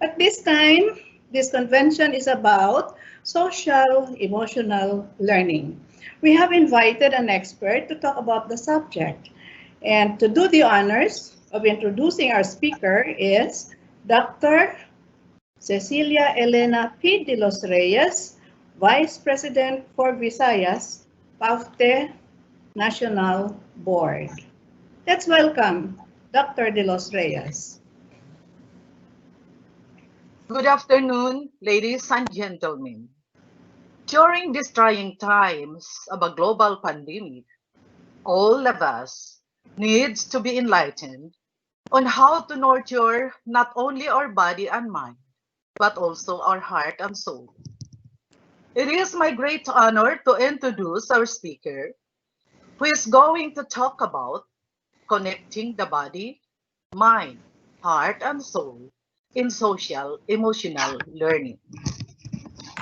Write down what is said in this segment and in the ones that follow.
At this time, this convention is about social emotional learning. We have invited an expert to talk about the subject. And to do the honors of introducing our speaker is Dr. Cecilia Elena P. de los Reyes, Vice President for Visayas, PAFTE National Board. Let's welcome Dr. de los Reyes. Good afternoon, ladies and gentlemen. During these trying times of a global pandemic, all of us needs to be enlightened on how to nurture not only our body and mind, but also our heart and soul. It is my great honor to introduce our speaker, who is going to talk about connecting the body, mind, heart, and soul in social emotional learning.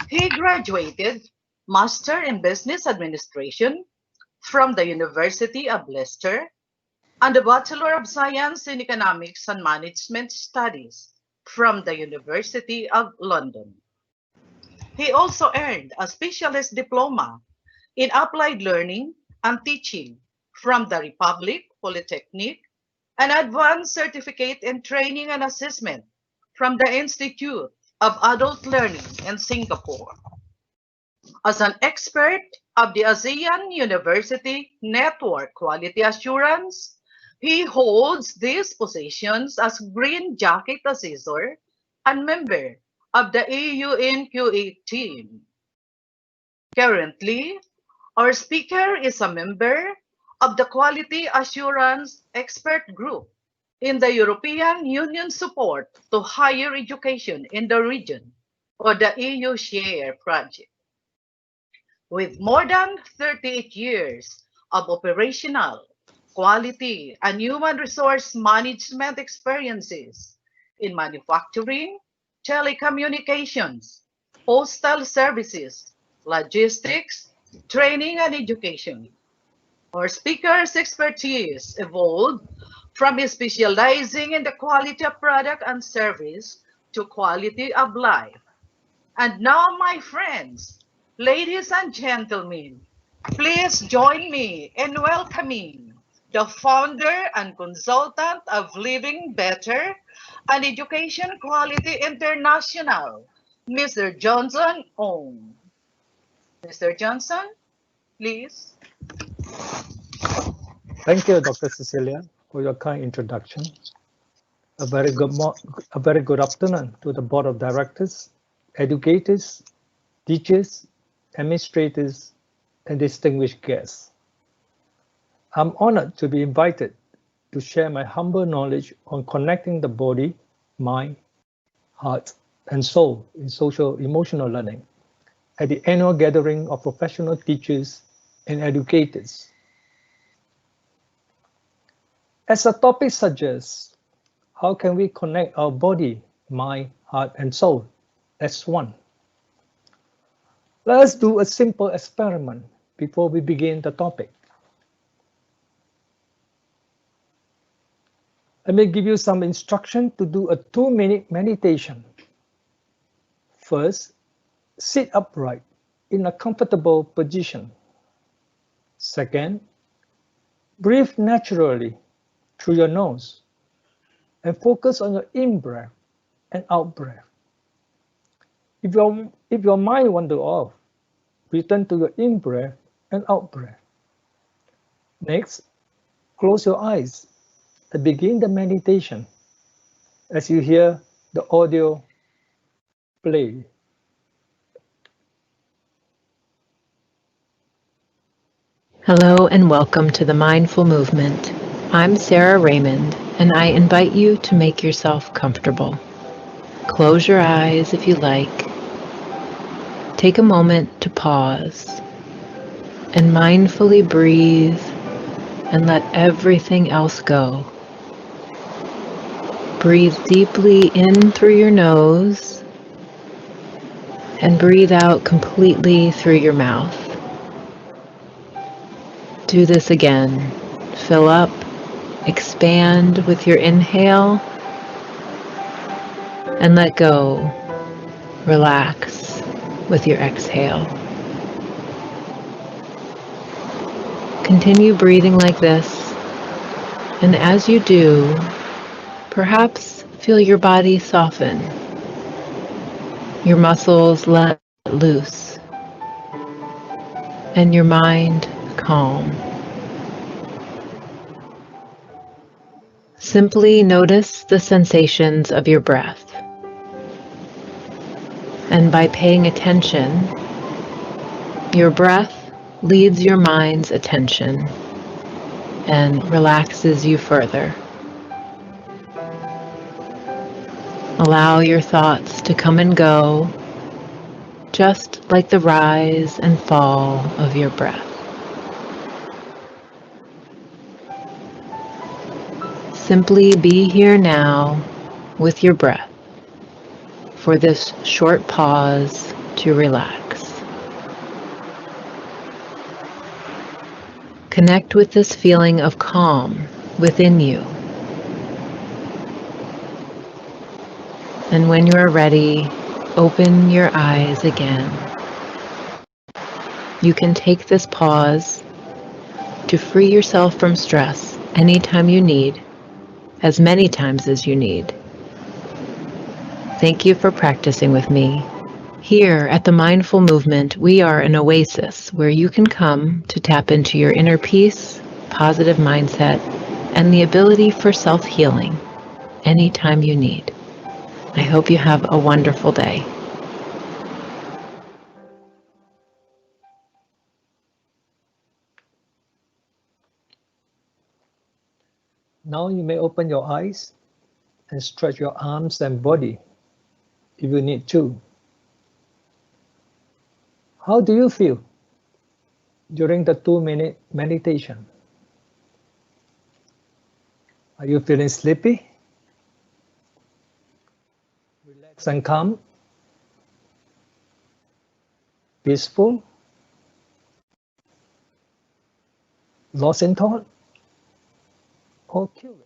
He graduated Master in Business Administration from the University of Leicester and a Bachelor of Science in Economics and Management Studies from the University of London. He also earned a specialist diploma in applied learning and teaching from the Republic Polytechnic, an advanced certificate in training and assessment from the Institute of Adult Learning in Singapore. As an expert of the ASEAN University Network Quality Assurance, he holds these positions as Green Jacket Assessor and member of the AUNQA team. Currently, our speaker is a member of the Quality Assurance Expert Group in the European Union Support to Higher Education in the Region, or the EU SHARE project. With more than 38 years of operational, quality, and human resource management experiences in manufacturing, telecommunications, postal services, logistics, training, and education. Our speaker's expertise evolved from specializing in the quality of product and service to quality of life. And now, my friends, ladies and gentlemen, please join me in welcoming the founder and consultant of Living Better and Education Quality International, Mr. Johnson Ong. Mr. Johnson, please. Thank you, Dr. Cecilia, for your kind introduction. A very good afternoon to the Board of Directors, educators, teachers, administrators, and distinguished guests. I'm honored to be invited to share my humble knowledge on connecting the body, mind, heart, and soul in social emotional learning at the annual gathering of professional teachers and educators. As the topic suggests, how can we connect our body, mind, heart, and soul as one? Let us do a simple experiment before we begin the topic. Let me give you some instruction to do a 2-minute meditation. First, sit upright in a comfortable position. Second, breathe naturally through your nose and focus on your in-breath and out-breath. If your mind wanders off, return to your in-breath and out-breath. Next, close your eyes and begin the meditation as you hear the audio play. Hello and welcome to the Mindful Movement. I'm Sarah Raymond, and I invite you to make yourself comfortable. Close your eyes if you like. Take a moment to pause and mindfully breathe and let everything else go. Breathe deeply in through your nose and breathe out completely through your mouth. Do this again. Fill up, expand with your inhale, and let go. Relax with your exhale. Continue breathing like this, and as you do, perhaps feel your body soften, your muscles let loose, and your mind calm. Simply notice the sensations of your breath. And by paying attention, your breath leads your mind's attention and relaxes you further. Allow your thoughts to come and go, just like the rise and fall of your breath. Simply be here now with your breath for this short pause to relax. Connect with this feeling of calm within you. And when you are ready, open your eyes again. You can take this pause to free yourself from stress anytime you need, as many times as you need. Thank you for practicing with me. Here at the Mindful Movement, we are an oasis where you can come to tap into your inner peace, positive mindset, and the ability for self-healing anytime you need. I hope you have a wonderful day. Now you may open your eyes and stretch your arms and body if you need to. How do you feel during the 2-minute meditation? Are you feeling sleepy? Relaxed and calm? Peaceful? Lost in thought? Or curious?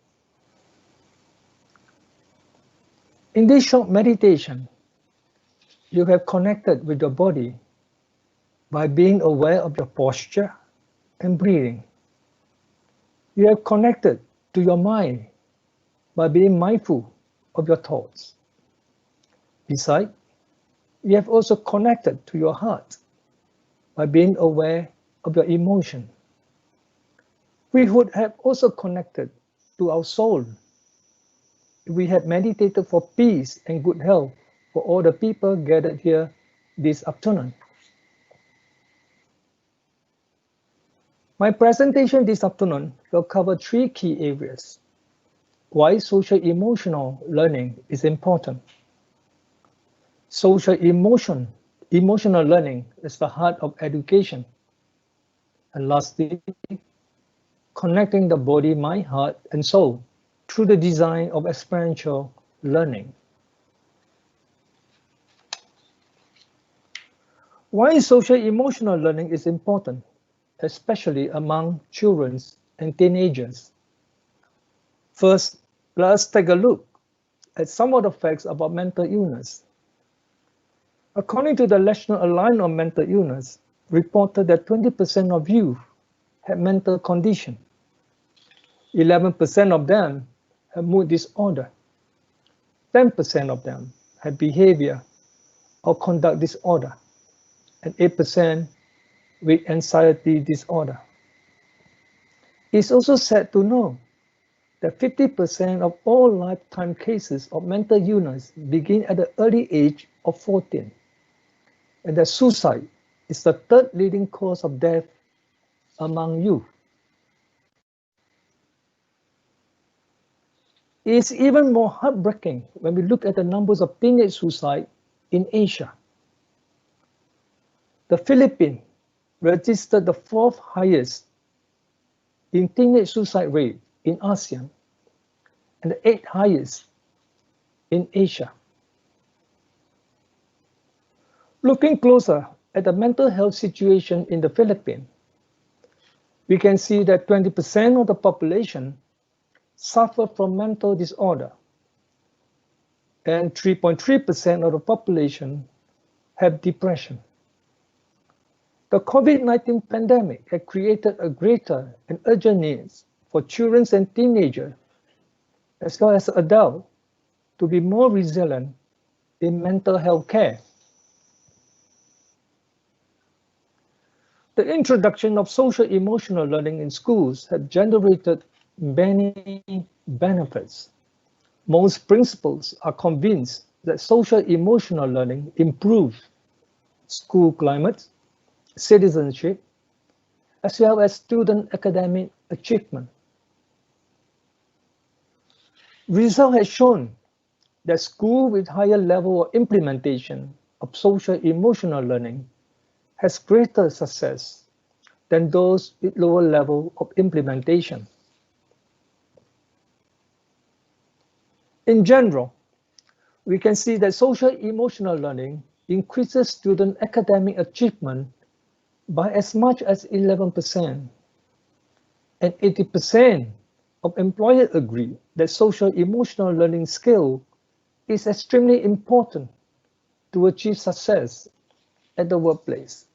In this short meditation, you have connected with your body by being aware of your posture and breathing. You have connected to your mind by being mindful of your thoughts. Besides, you have also connected to your heart by being aware of your emotion. We would have also connected to our soul if we had meditated for peace and good health for all the people gathered here this afternoon. My presentation this afternoon will cover 3 key areas. Why social-emotional learning is important. Social-emotional learning is the heart of education. And lastly, connecting the body, mind, heart, and soul through the design of experiential learning. Why social-emotional learning is important, especially among children and teenagers. First, let us take a look at some of the facts about mental illness. According to the National Alliance on Mental Illness, reported that 20% of youth had mental condition. 11% of them have mood disorder. 10% of them have behavior or conduct disorder, and 8% with anxiety disorder. It's also sad to know that 50% of all lifetime cases of mental illness begin at the early age of 14, and that suicide is the 3rd leading cause of death among youth. It's even more heartbreaking when we look at the numbers of teenage suicide in Asia. The Philippines registered the 4th highest in teenage suicide rate in ASEAN and the 8th highest in Asia. Looking closer at the mental health situation in the Philippines, we can see that 20% of the population suffer from mental disorder. and 3.3% of the population have depression. The COVID-19 pandemic had created a greater and urgent need for children and teenagers, as well as adults, to be more resilient in mental health care. The introduction of social-emotional learning in schools has generated many benefits. Most principals are convinced that social-emotional learning improves school climate, citizenship, as well as student academic achievement. Research has shown that schools with higher level of implementation of social-emotional learning has greater success than those with lower level of implementation. In general, we can see that social-emotional learning increases student academic achievement by as much as 11%, and 80% of employers agree that social-emotional learning skill is extremely important to achieve success at the workplace.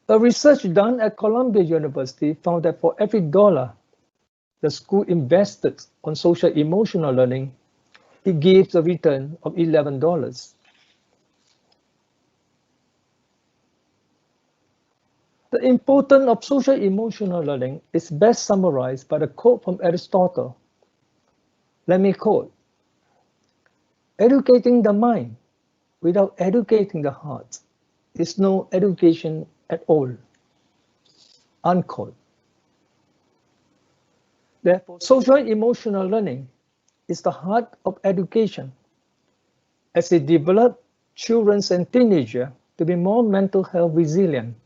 A research done at Columbia University found that for every dollar the school invested on social-emotional learning, it gives a return of $11. The importance of social-emotional learning is best summarized by the quote from Aristotle. Let me quote, "Educating the mind without educating the heart is no education at all." Unquote. Therefore, social-emotional learning is the heart of education, as it develops children and teenagers to be more mental health resilient,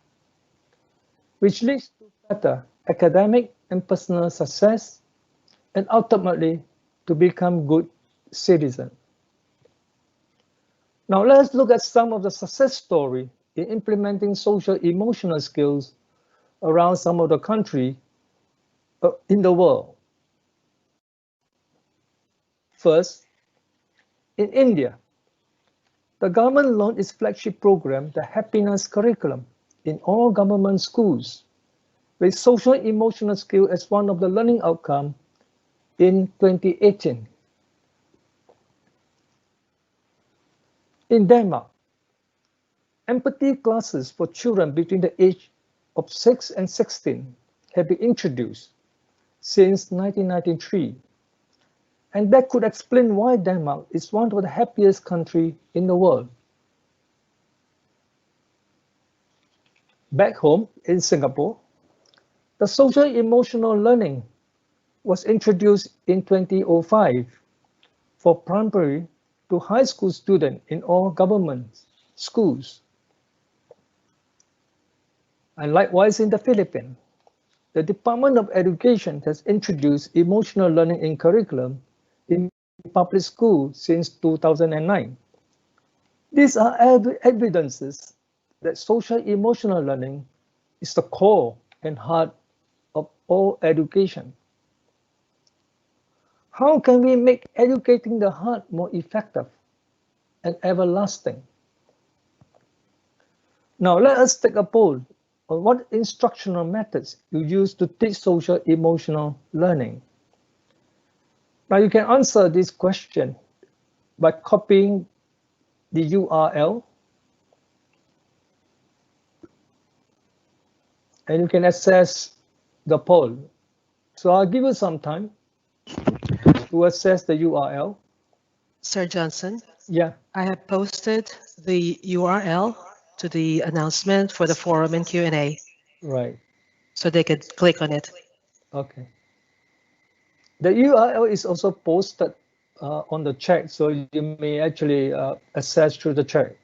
which leads to better academic and personal success, and ultimately to become good citizens. Now let's look at some of the success stories in implementing social-emotional skills around some of the countries in the world. First, in India, the government launched its flagship program, the Happiness Curriculum, in all government schools, with social-emotional skill as one of the learning outcomes in 2018. In Denmark, empathy classes for children between the age of 6 and 16 have been introduced since 1993. And that could explain why Denmark is one of the happiest countries in the world. Back home in Singapore, the social-emotional learning was introduced in 2005 for primary to high school students in all government schools. And likewise in the Philippines, the Department of Education has introduced emotional learning in curriculum in public schools since 2009. These are evidences that social-emotional learning is the core and heart of all education. How can we make educating the heart more effective and everlasting? Now let us take a poll on what instructional methods you use to teach social-emotional learning. Now you can answer this question by copying the URL, and you can access the poll. So I'll give you some time to access the URL. Sir Johnson, Yeah, I have posted the URL to the announcement for the forum and Q&A, right. so they could click on it. Okay. The URL is also posted on the chat, so you may actually access through the chat.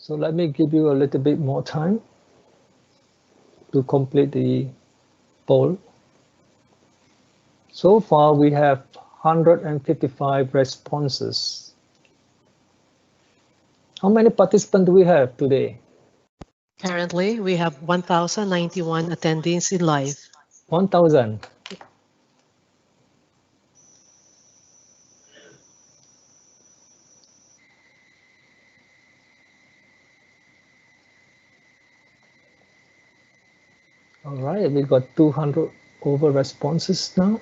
So let me give you a little bit more time to complete the poll. So far, we have 155 responses. How many participants do we have today? Currently, we have 1,091 attendees in live. 1,000. All right, we got 200 over responses now.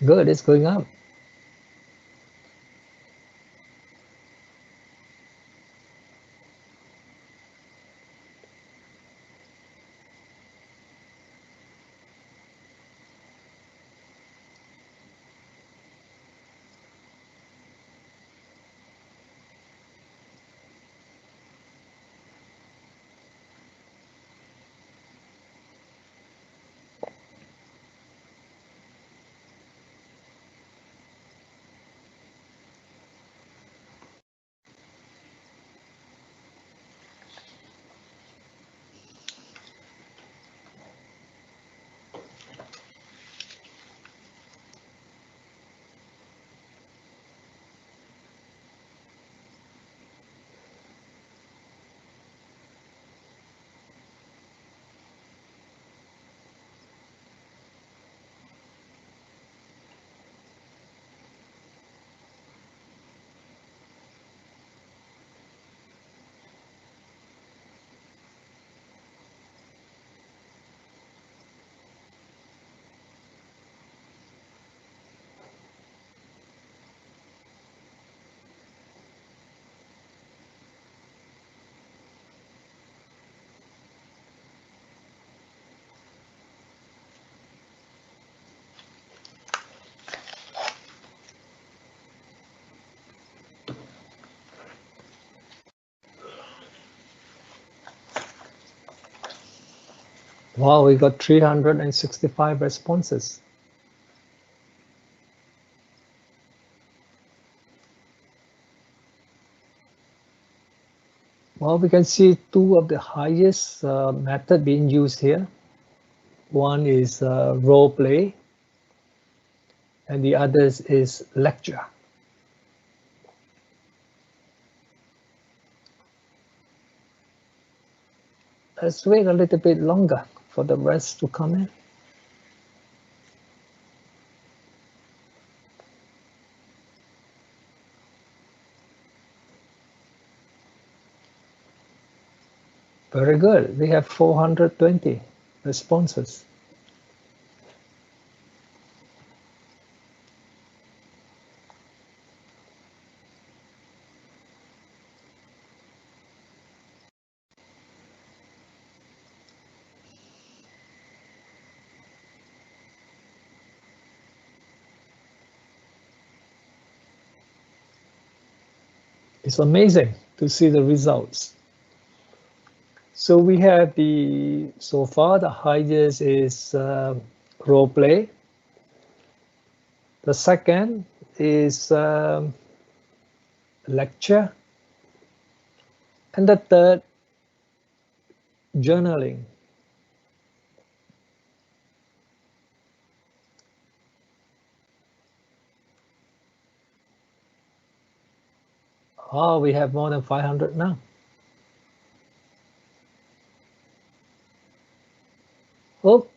Good, it's going up. Wow, we got 365 responses. Well, we can see two of the highest method being used here. One is role play, and the others is lecture. Let's wait a little bit longer for the rest to come in. Very good. We have 420 responses. It's amazing to see the results. So we have so far the highest is role play. The second is lecture. And the third, journaling. Oh, we have more than 500 now. Hope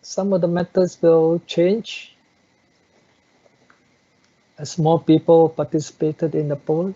some of the methods will change as more people participated in the poll.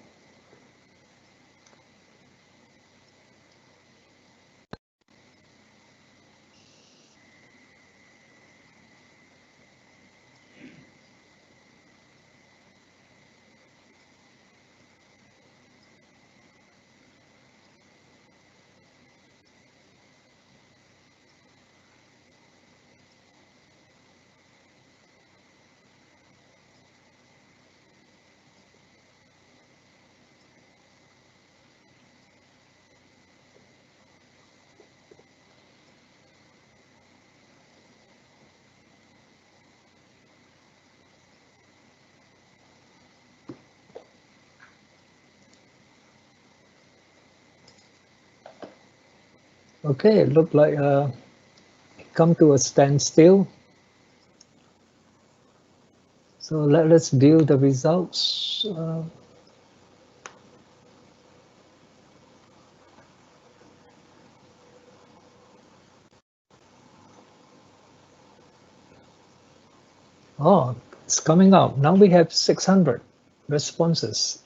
Okay, it looked like come to a standstill. So let's view the results. Oh, it's coming out. Now we have 600 responses.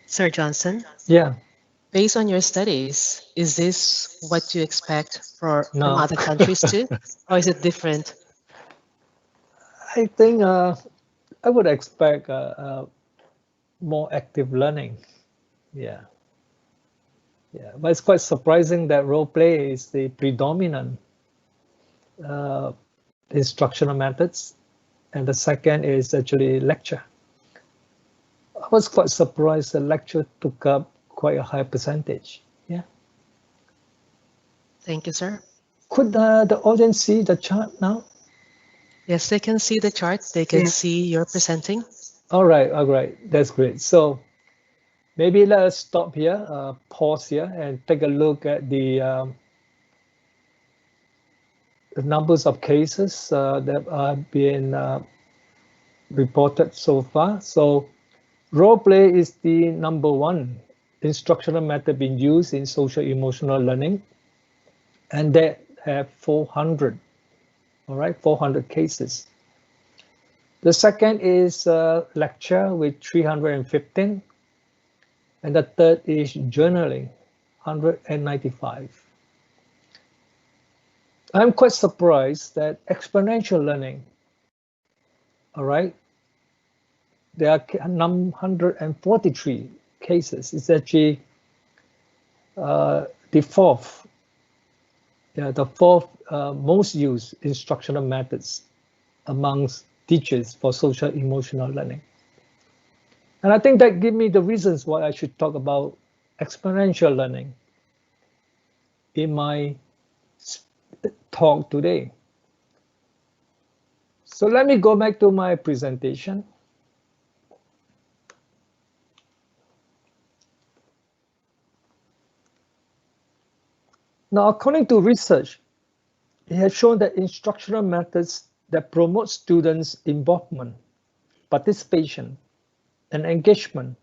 Sir Johnson, Yeah, based on your studies, is this what you expect from no, other countries too? Or is it different? I think I would expect more active learning. Yeah, yeah, but it's quite surprising that role play is the predominant uh, instructional methods, and the second is actually lecture. I was quite surprised the lecture took up quite a high percentage. Yeah. Thank you, sir. Could the audience see the chart now? Yes, they can see the chart. They can see you're presenting. All right, that's great. So maybe let us stop here, pause here, and take a look at the numbers of cases that have been reported so far. So role play is the number one instructional method being used in social emotional learning, and they have 400. All right, 400 cases. The second is lecture with 315, and the third is journaling, 195. I'm quite surprised that exponential learning, all right, there are 143 cases. It's actually the fourth most used instructional methods amongst teachers for social emotional learning. And I think that gives me the reasons why I should talk about exponential learning in my talk today. So let me go back to my presentation. Now, according to research, it has shown that instructional methods that promote students' involvement, participation, and engagement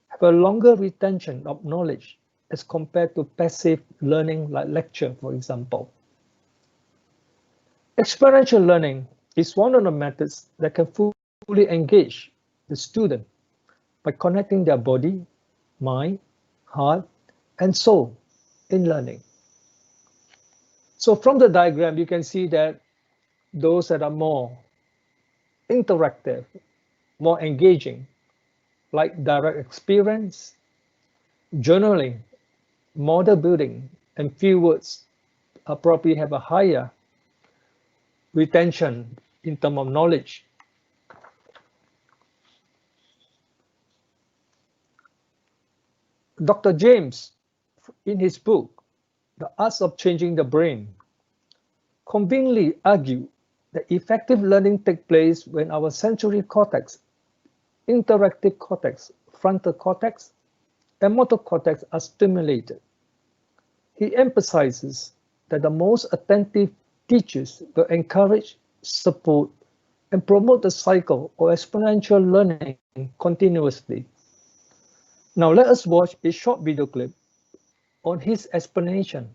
have a longer retention of knowledge as compared to passive learning like lecture, for example. Experiential learning is one of the methods that can fully engage the student by connecting their body, mind, heart, and soul in learning. So from the diagram, you can see that those that are more interactive, more engaging, like direct experience, journaling, model building, and few words probably have a higher retention in terms of knowledge. Dr. James, in his book, The Art of Changing the Brain, convincingly argued that effective learning takes place when our sensory cortex, interactive cortex, frontal cortex, and motor cortex are stimulated. He emphasizes that the most attentive teachers will encourage, support, and promote the cycle of exponential learning continuously. Now let us watch a short video clip on his explanation.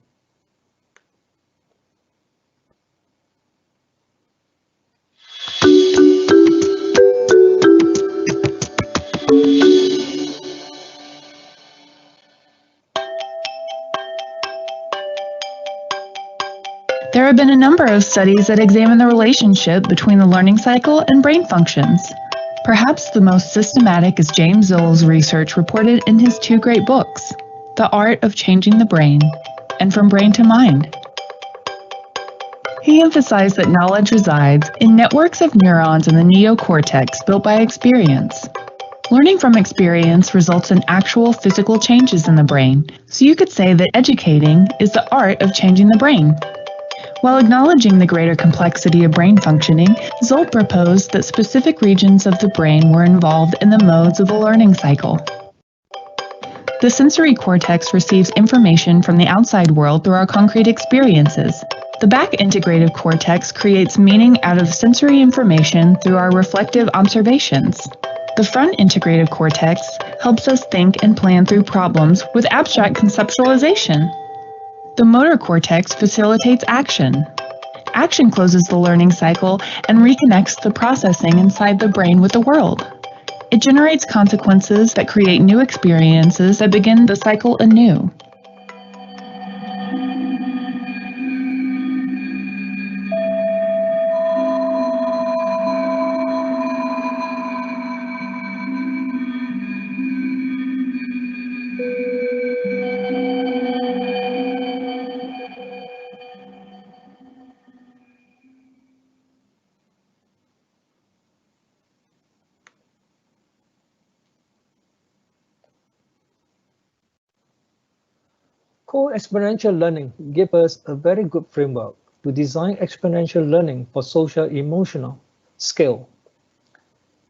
There have been a number of studies that examine the relationship between the learning cycle and brain functions. Perhaps the most systematic is James Zoll's research reported in his two great books, The Art of Changing the Brain and from brain to mind. He emphasized that knowledge resides in networks of neurons in the neocortex built by experience. Learning from experience results in actual physical changes in the brain, so you could say that educating is the art of changing the brain. While acknowledging the greater complexity of brain functioning, Zolt proposed that specific regions of the brain were involved in the modes of the learning cycle. The sensory cortex receives information from the outside world through our concrete experiences. The back integrative cortex creates meaning out of sensory information through our reflective observations. The front integrative cortex helps us think and plan through problems with abstract conceptualization. The motor cortex facilitates action. Action closes the learning cycle and reconnects the processing inside the brain with the world. It generates consequences that create new experiences that begin the cycle anew. Co-exponential learning gives us a very good framework to design exponential learning for social emotional skill.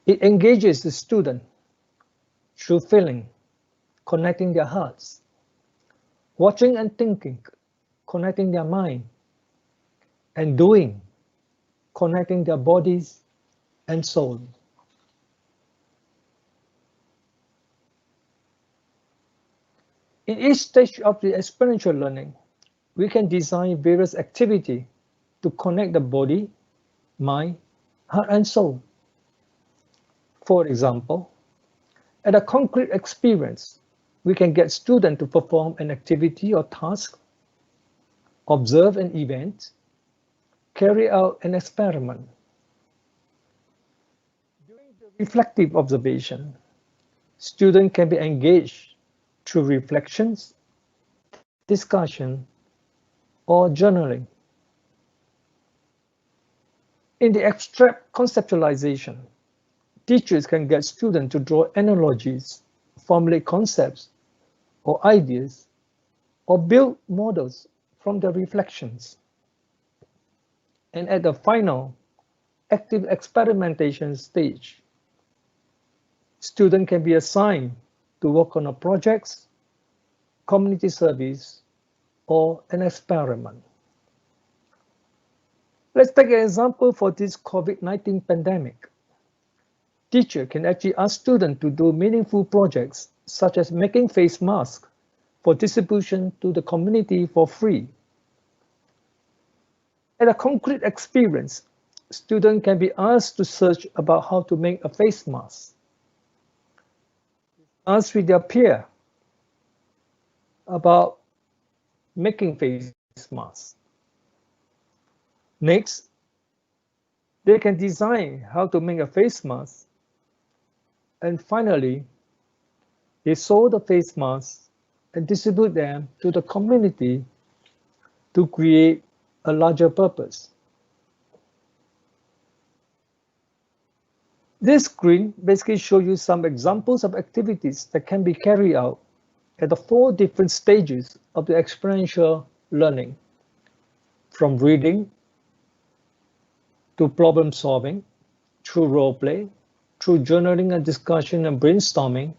It engages the student through feeling, connecting their hearts, watching and thinking, connecting their mind, and doing, connecting their bodies and soul. In each stage of the exponential learning, we can design various activities to connect the body, mind, heart, and soul. For example, at a concrete experience, we can get students to perform an activity or task, observe an event, carry out an experiment. During the reflective observation, students can be engaged through reflections, discussion, or journaling. In the abstract conceptualization, teachers can get students to draw analogies, formulate concepts or ideas, or build models from their reflections. And at the final active experimentation stage, students can be assigned to work on a project, community service, or an experiment. Let's take an example for this COVID-19 pandemic. Teacher can actually ask students to do meaningful projects such as making face masks for distribution to the community for free. At a concrete experience, students can be asked to search about how to make a face mask. Ask with their peer about making face masks. Next, they can design how to make a face mask. And finally, they sew the face masks and distribute them to the community to create a larger purpose. This screen basically shows you some examples of activities that can be carried out at the 4 different stages of the experiential learning, from reading to problem solving, through role play, through journaling and discussion and brainstorming,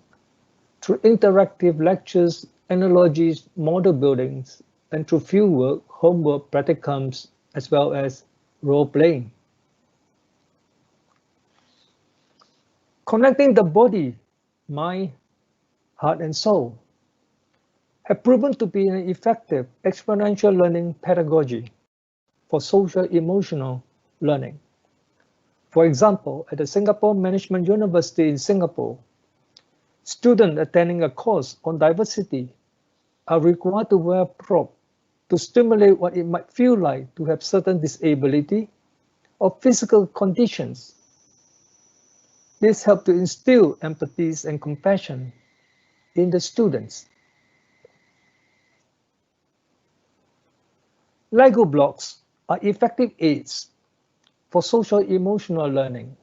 through interactive lectures, analogies, model buildings, and through fieldwork, homework, practicums, as well as role playing. Connecting the body, mind, heart, and soul have proven to be an effective experiential learning pedagogy for social emotional learning. For example, at the Singapore Management University in Singapore, students attending a course on diversity are required to wear a probe to stimulate what it might feel like to have certain disability or physical conditions. This helps to instill empathy and compassion in the students. Lego blocks are effective aids for social emotional learning,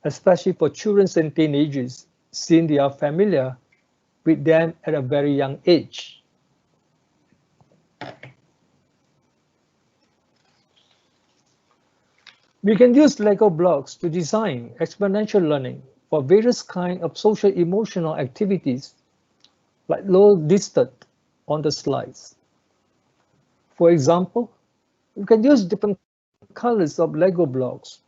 especially for children and teenagers, since they are familiar with them at a very young age. We can use Lego blocks to design experiential learning for various kinds of social emotional activities, like those listed on the slides. For example, we can use different colors of Lego blocks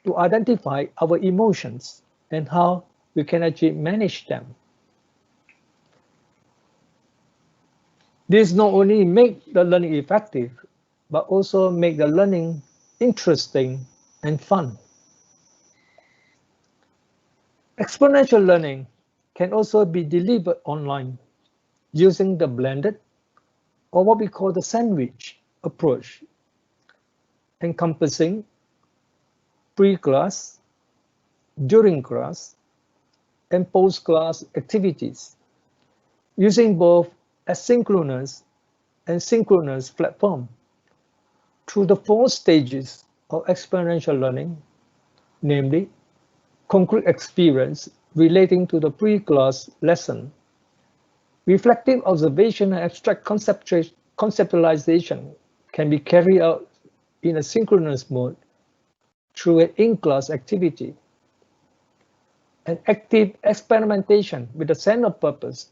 to identify our emotions and how we can actually manage them. This not only make the learning effective, but also make the learning interesting and fun. Exponential learning can also be delivered online using the blended, or what we call the sandwich approach, encompassing pre-class, during class, and post-class activities, using both asynchronous and synchronous platform through the 4 stages of experiential learning, namely concrete experience relating to the pre-class lesson, reflective observation and abstract conceptualization can be carried out in a synchronous mode through an in-class activity. An active experimentation with a sense of purpose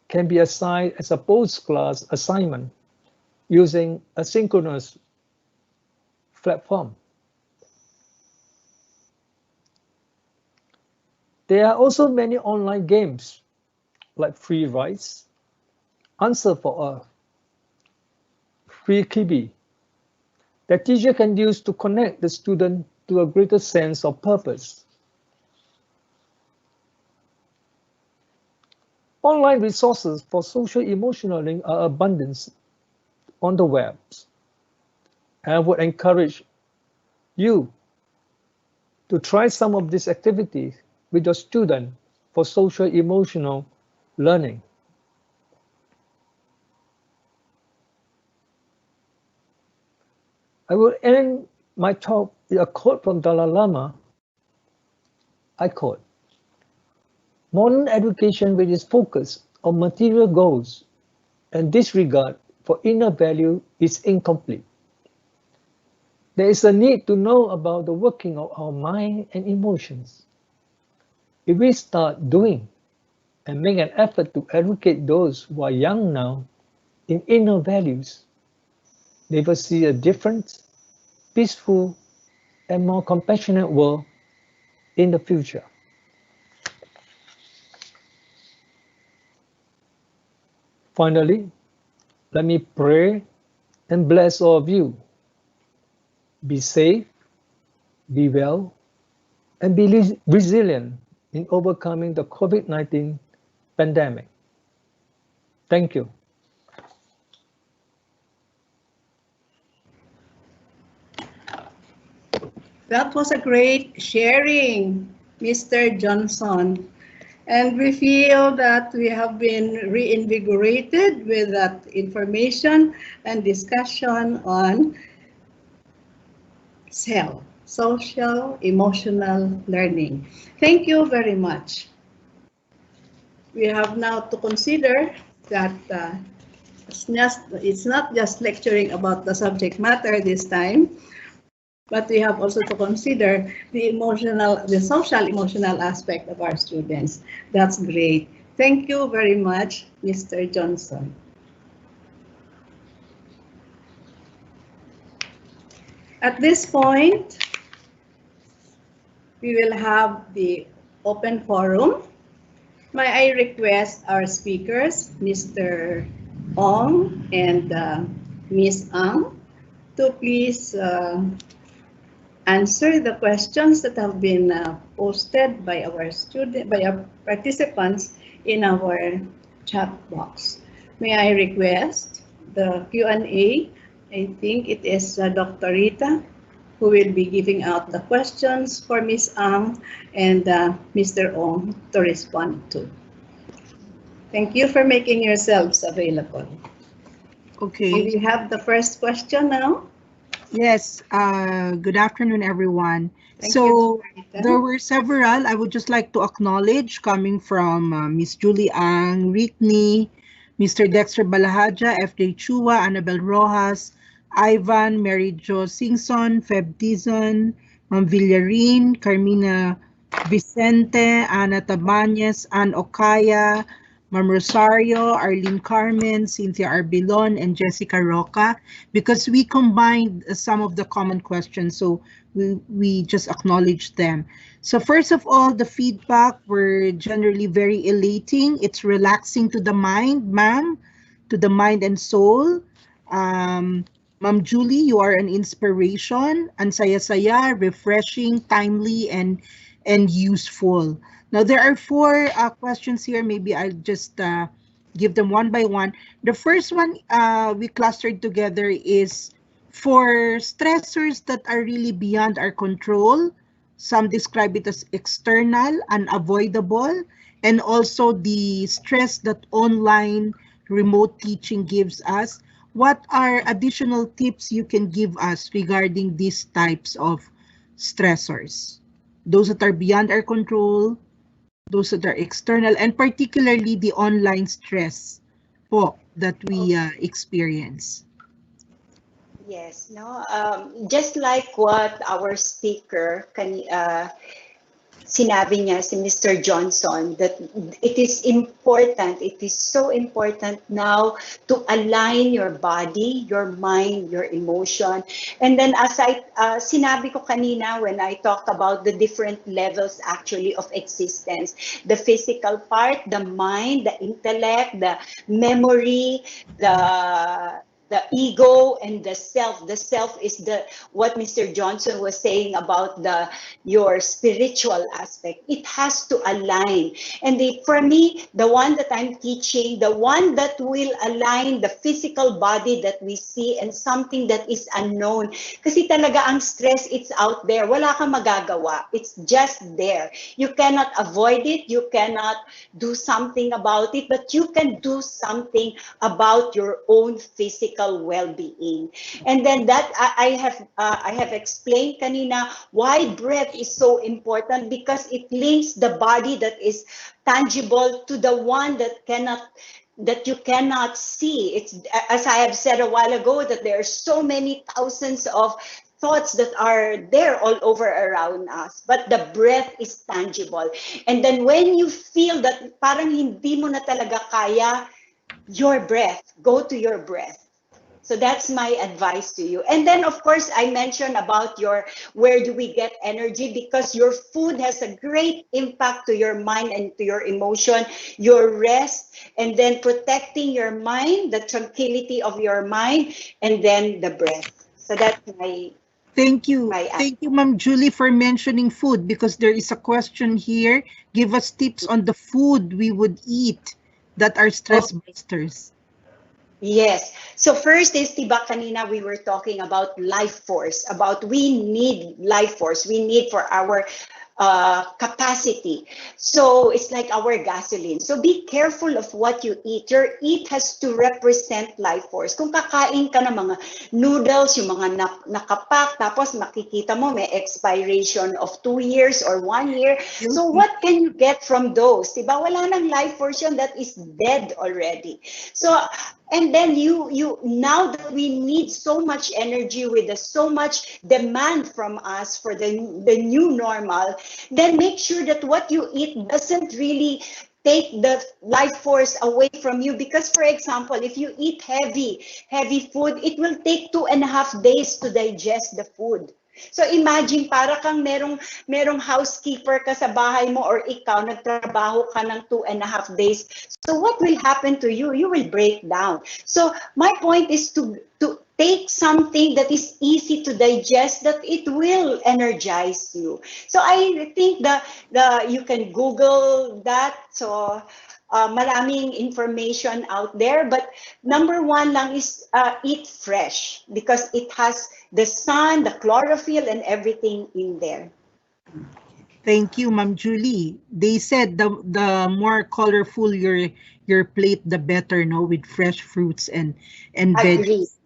can be assigned as a post-class assignment using a synchronous platform. There are also many online games like Free Rides, Answer for Earth, Free Kibi, that teacher can use to connect the student to a greater sense of purpose. Online resources for social emotional learning are abundant on the web. I would encourage you to try some of these activities with your student for social emotional learning. I will end my talk with a quote from Dalai Lama. I quote, "Modern education which is focused on material goals and disregard for inner value is incomplete. There is a need to know about the working of our mind and emotions. If we start doing and make an effort to educate those who are young now in inner values, they will see a different, peaceful, and more compassionate world in the future." Finally, let me pray and bless all of you. Be safe, be well, and be resilient in overcoming the COVID-19 pandemic. Thank you. That was a great sharing, Mr. Johnson. And we feel that we have been reinvigorated with that information and discussion on SEL, social emotional learning. Thank you very much. We have now to consider that it's not just lecturing about the subject matter this time, but we have also to consider the social emotional aspect of our students. That's great. Thank you very much, Mr. Johnson. At this point, we will have the open forum. May I request our speakers, Mr. Ong and Ms. Ang, to please answer the questions that have been posted by our participants in our chat box. May I request the Q&A? I think it is Dr. Rita who will be giving out the questions for Ms. Ang and Mr. Ong to respond to. Thank you for making yourselves available. And we have the first question now. Yes, good afternoon, everyone. Thank So you, there were several I would just like to acknowledge coming from Miss Julie Ang, Rickney, Mr. Dexter Balahaja, FJ Chua, Annabel Rojas, Ivan, Mary Jo Singson, Feb Dizon, Ma'am Villarin, Carmina Vicente, Ana Tabañez, Ann Ocaya, Ma'am Rosario, Arlene Carmen, Cynthia Arbilon, and Jessica Roca, because we combined some of the common questions, so we just acknowledge them. So first of all, the feedback were generally very elating. It's relaxing to the mind, ma'am, to the mind and soul. Ma'am Julie, you are an inspiration, ang saya-saya, refreshing, timely, and useful. Now, there are four questions here. Maybe I'll just give them one by one. The first one we clustered together is for stressors that are really beyond our control. Some describe it as external, unavoidable, and also the stress that online remote teaching gives us. What are additional tips you can give us regarding these types of stressors? Those that are beyond our control, those that are external, and particularly the online stress po that we experience. Yes, no, just like what our speaker sinabi niya si Mr. Johnson, that it is important, it is so important now to align your body, your mind, your emotion. And then as I sinabi ko kanina when I talked about the different levels actually of existence, the physical part, the mind, the intellect, the memory, the ego, and the self. The self is what Mr. Johnson was saying about your spiritual aspect. It has to align. And for me, the one that I'm teaching, the one that will align the physical body that we see and something that is unknown. Kasi talaga ang stress, it's out there. Wala kang magagawa. It's just there. You cannot avoid it. You cannot do something about it, but you can do something about your own physical well-being. And then that I have explained kanina why breath is so important, because it links the body that is tangible to the one that you cannot see. It's, as I have said a while ago, that there are so many thousands of thoughts that are there all over around us, but the breath is tangible. And then when you feel that parang hindi mo na talaga kaya, your breath, go to your breath. So that's my advice to you. And then, of course, I mentioned about where do we get energy, because your food has a great impact to your mind and to your emotion, your rest, and then protecting your mind, the tranquility of your mind, and then the breath. So that's my Thank you. Thank you, Ma'am Julie, for mentioning food, because there is a question here. Give us tips on the food we would eat that are stress busters. Yes. So first is, diba kanina we were talking about life force, about we need life force. We need for our capacity. So it's like our gasoline. So be careful of what you eat. Your eat has to represent life force. Kung kakain ka ng mga noodles, yung mga nakapak, tapos makikita mo may expiration of 2 years or 1 year. So what can you get from those? Diba? Wala nang life force yun, that is dead already. So, and then you now that we need so much energy with so much demand from us for the new normal, then make sure that what you eat doesn't really take the life force away from you. Because, for example, if you eat heavy food, it will take 2.5 days to digest the food. So imagine, para kang merong housekeeper ka sa bahay mo, or ikaw nagtrabaho ka ng 2.5 days. So what will happen to you? You will break down. So my point is to take something that is easy to digest, that it will energize you. So I think you can Google that. So maraming information out there, but number one lang is eat fresh, because it has the sun, the chlorophyll, and everything in there. Thank you, Ma'am Julie. They said the more colorful your plate, the better, no, with fresh fruits and Agree. veggies.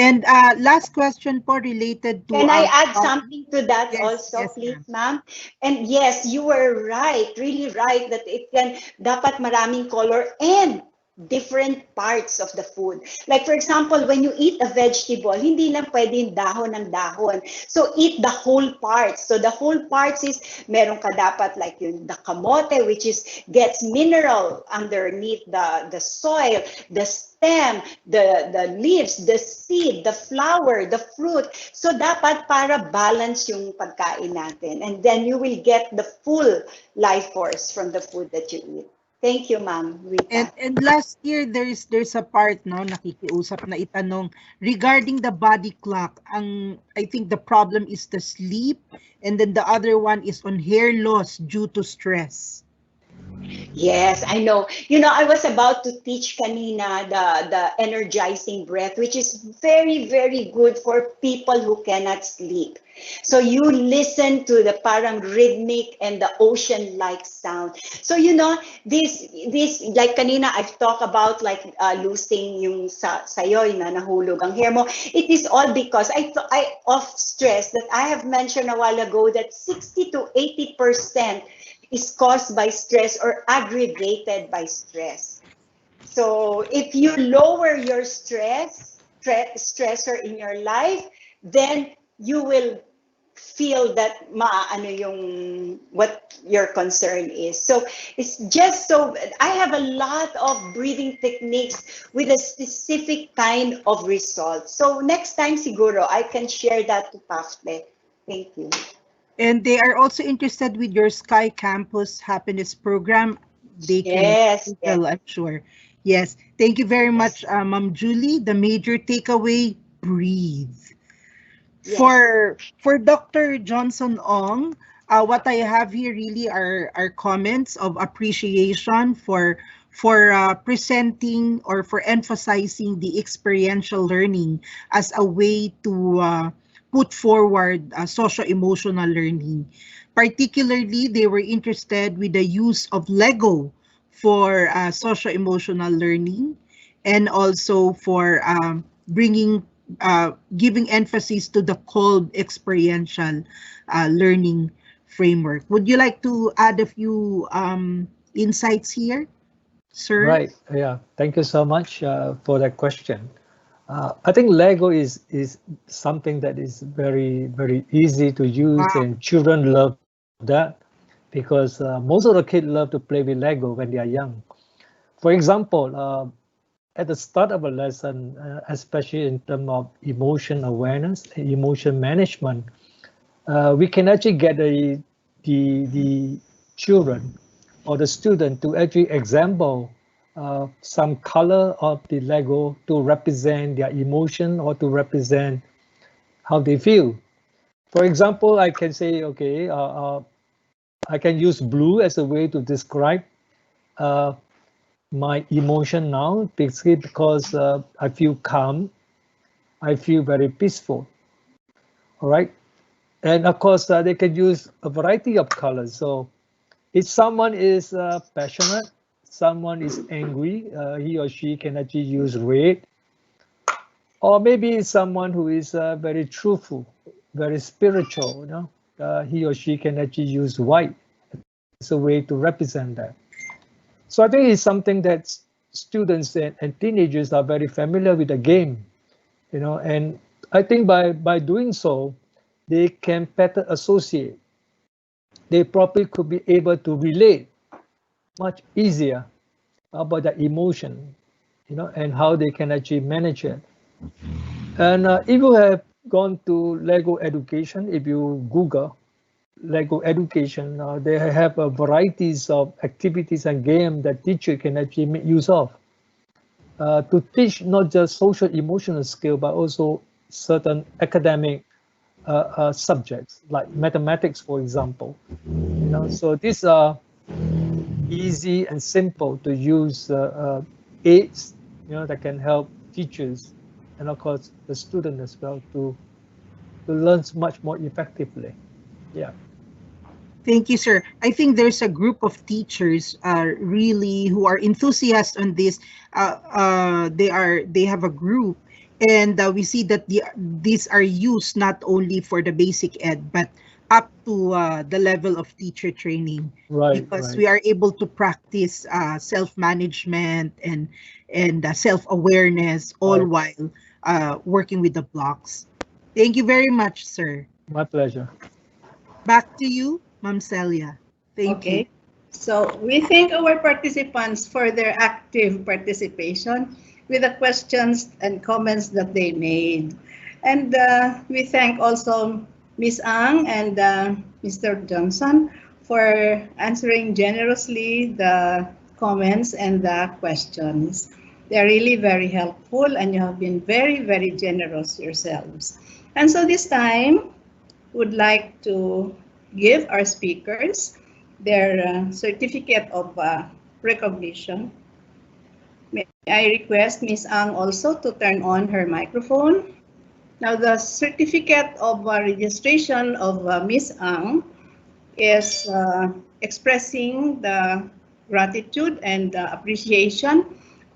And last question po related to Can I our add topic. something to that Yes, also, yes, please, ma'am. ma'am? And yes, you were right, really right, that it can, dapat maraming color and different parts of the food. Like for example, when you eat a vegetable, hindi lang pwedeng dahon ng dahon. So eat the whole parts. So the whole parts is, meron ka dapat like the kamote, which is gets mineral underneath the soil, the stem, the leaves, the seed, the flower, the fruit. So dapat para balance yung pagkain natin. And then you will get the full life force from the food that you eat. Thank you, Ma'am Rita. And last year there's a part, no, nakikiusap na itanong regarding the body clock. I think the problem is the sleep, and then the other one is on hair loss due to stress. Yes, I know. You know, I was about to teach kanina the energizing breath, which is very, very good for people who cannot sleep. So you listen to the parang rhythmic and the ocean-like sound. So you know, this like kanina I've talked about like losing yung sayo na nahulog ang hair mo. It is all because I of stress that I have mentioned a while ago that 60 to 80% is caused by stress or aggravated by stress. So if you lower your stressor in your life, then you will feel that maano yung what your concern is. So it's just so I have a lot of breathing techniques with a specific kind of result. So next time siguro I can share that to PAFTE. Thank you. And they are also interested with your Sky Campus Happiness Program. They can Yes, tell, I'm sure. Yes. Thank you very much, Ma'am Julie. The major takeaway, breathe. Yes. For Dr. Johnson Ong, what I have here really are comments of appreciation for presenting or for emphasizing the experiential learning as a way to put forward socio-emotional learning. Particularly, they were interested with the use of Lego for socio-emotional learning, and also for giving emphasis to the cold experiential learning framework. Would you like to add a few insights here, sir? Right. Yeah. Thank you so much for that question. I think Lego is something that is very, very easy to use, and children love that because most of the kids love to play with Lego when they are young. For example, at the start of a lesson, especially in terms of emotion awareness, emotion management, we can actually get the children or the student to actually example some color of the Lego to represent their emotion or to represent how they feel. For example, I can say, okay, I can use blue as a way to describe my emotion now, basically because I feel calm, I feel very peaceful. All right. And of course, they can use a variety of colors. So if someone is passionate, someone is angry, he or she can actually use red. Or maybe someone who is very truthful, very spiritual, he or she can actually use white as a way to represent that. So I think it's something that students and teenagers are very familiar with the game, and I think by doing so, they can better associate. They probably could be able to relate much easier about the emotion, and how they can actually manage it. And if you have gone to Lego Education, if you Google Lego Education, they have varieties of activities and games that teacher can actually make use of to teach not just social emotional skill, but also certain academic subjects like mathematics, for example. So these are easy and simple to use aids, that can help teachers and of course the student as well to learn much more effectively. Yeah. Thank you, sir. I think there's a group of teachers really who are enthusiasts on this. They have a group, and we see that these are used not only for the basic ed but up to the level of teacher training, Right, because right. we are able to practice self-management and self-awareness all Right. while working with the blocks. Thank you very much, sir. My pleasure. Back to you, Ma'am Celia. Thank you. Okay. So we thank our participants for their active participation with the questions and comments that they made. And we thank also Ms. Ang and Mr. Johnson for answering generously the comments and the questions. They're really very helpful, and you have been very, very generous yourselves. And so this time, would like to give our speakers their certificate of recognition. May I request Ms. Ang also to turn on her microphone. Now, the certificate of registration of Ms. Ang is expressing the gratitude and appreciation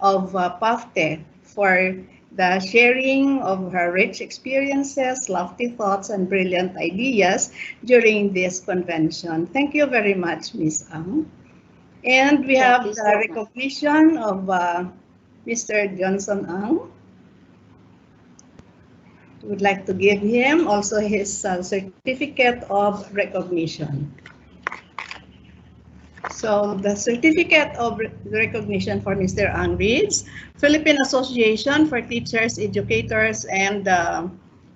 of PAFTE for the sharing of her rich experiences, lofty thoughts, and brilliant ideas during this convention. Thank you very much, Ms. Ang. And we have you the so much. recognition of Mr. Johnson Ang. Would like to give him also his certificate of recognition. So the certificate of recognition for Mr. Ang reads, Philippine Association for Teachers, Educators, and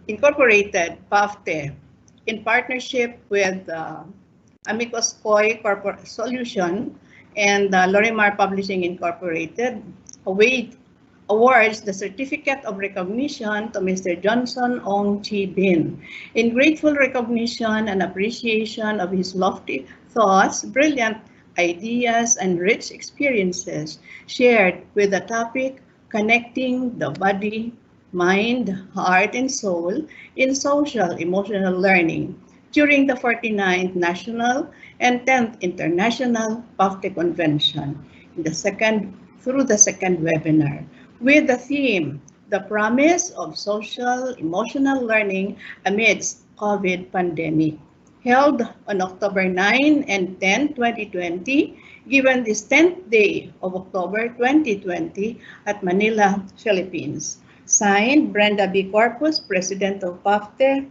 Incorporated, PAFTE, in partnership with Amicus Koi Corporate Solution and Lorimar Publishing Incorporated, awards the certificate of recognition to Mr. Johnson Ong Chi Bin in grateful recognition and appreciation of his lofty thoughts, brilliant ideas, and rich experiences shared with the topic connecting the body, mind, heart, and soul in social emotional learning during the 49th National and 10th International PAFTE Convention through the second webinar, with the theme, The Promise of Social Emotional Learning Amidst COVID Pandemic, held on October 9 and 10, 2020, given this 10th day of October 2020 at Manila, Philippines. Signed, Brenda B. Corpus, President of PAFTE,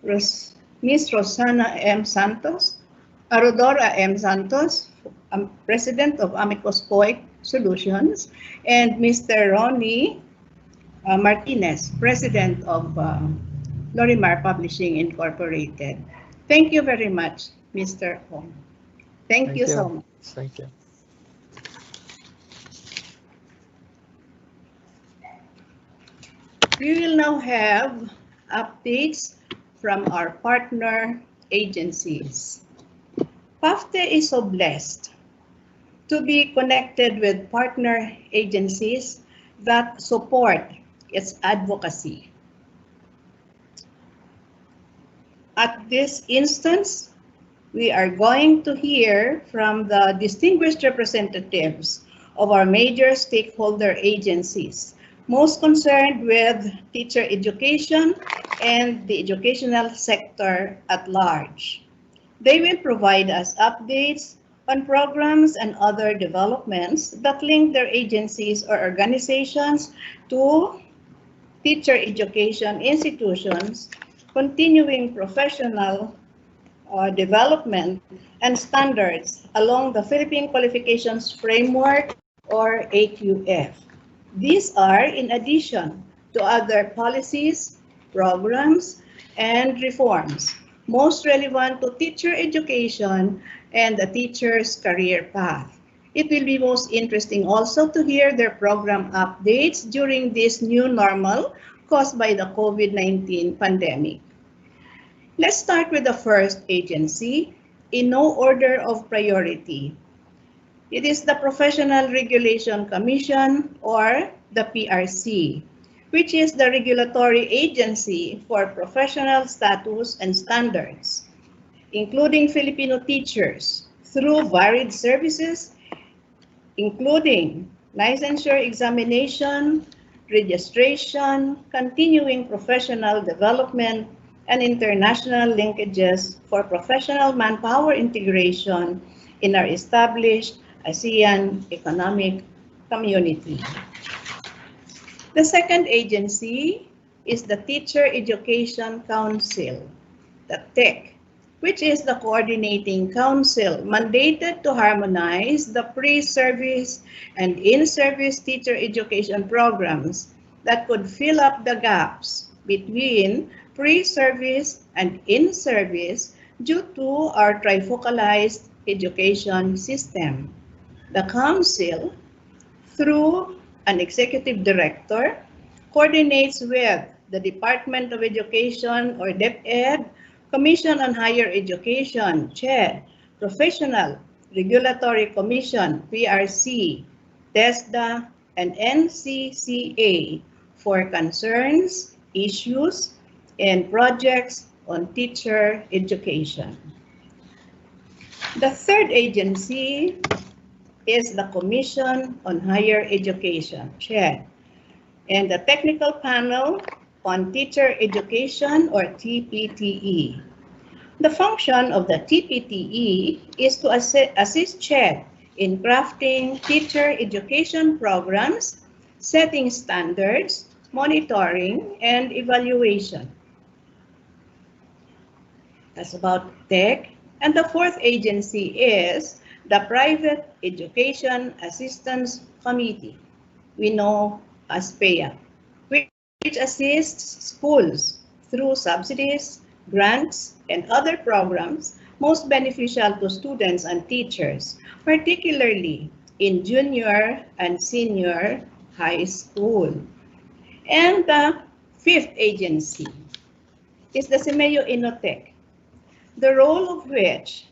Ms. Rosana M. Santos, Arodora M. Santos, President of Amicus Koi Solutions, and Mr. Ronnie Martinez, President of Lorimar Publishing Incorporated. Thank you very much, Mr. Hong. Thank you so much. Thank you. We will now have updates from our partner agencies. PAFTE is so blessed to be connected with partner agencies that support its advocacy. At this instance, we are going to hear from the distinguished representatives of our major stakeholder agencies, most concerned with teacher education and the educational sector at large. They will provide us updates on programs and other developments that link their agencies or organizations to teacher education institutions, continuing professional development and standards along the Philippine Qualifications Framework, or AQF. These are in addition to other policies, programs, and reforms most relevant to teacher education and a teacher's career path. It will be most interesting also to hear their program updates during this new normal caused by the COVID-19 pandemic. Let's start with the first agency, in no order of priority. It is the Professional Regulation Commission, or the PRC, which is the regulatory agency for professional status and standards. including Filipino teachers, through varied services, including licensure examination, registration, continuing professional development, and international linkages for professional manpower integration in our established ASEAN economic community. The second agency is the Teacher Education Council, the TEC, which is the coordinating council mandated to harmonize the pre-service and in-service teacher education programs that could fill up the gaps between pre-service and in-service due to our trifocalized education system. The council, through an executive director, coordinates with the Department of Education or DepEd, Commission on Higher Education, CHED, Professional Regulatory Commission, PRC, TESDA, and NCCA for concerns, issues, and projects on teacher education. The third agency is the Commission on Higher Education, CHED, and the Technical Panel on Teacher Education, or TPTE. The function of the TPTE is to assist CHED in crafting teacher education programs, setting standards, monitoring, and evaluation. That's about TEC. And the fourth agency is the Private Education Assistance Committee, we know as PAFTE, which assists schools through subsidies, grants, and other programs most beneficial to students and teachers, particularly in junior and senior high school. And the fifth agency is the CIMEO Innotech, the role of which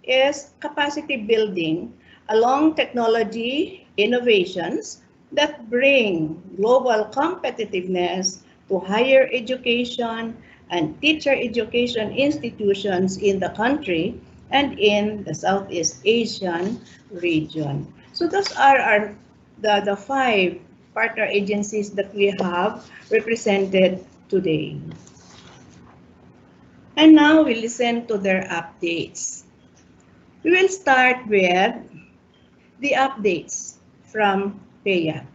is capacity building along technology innovations that bring global competitiveness to higher education and teacher education institutions in the country and in the Southeast Asian region. So those are the five partner agencies that we have represented today. And now we listen to their updates. We will start with the updates from PAFTE.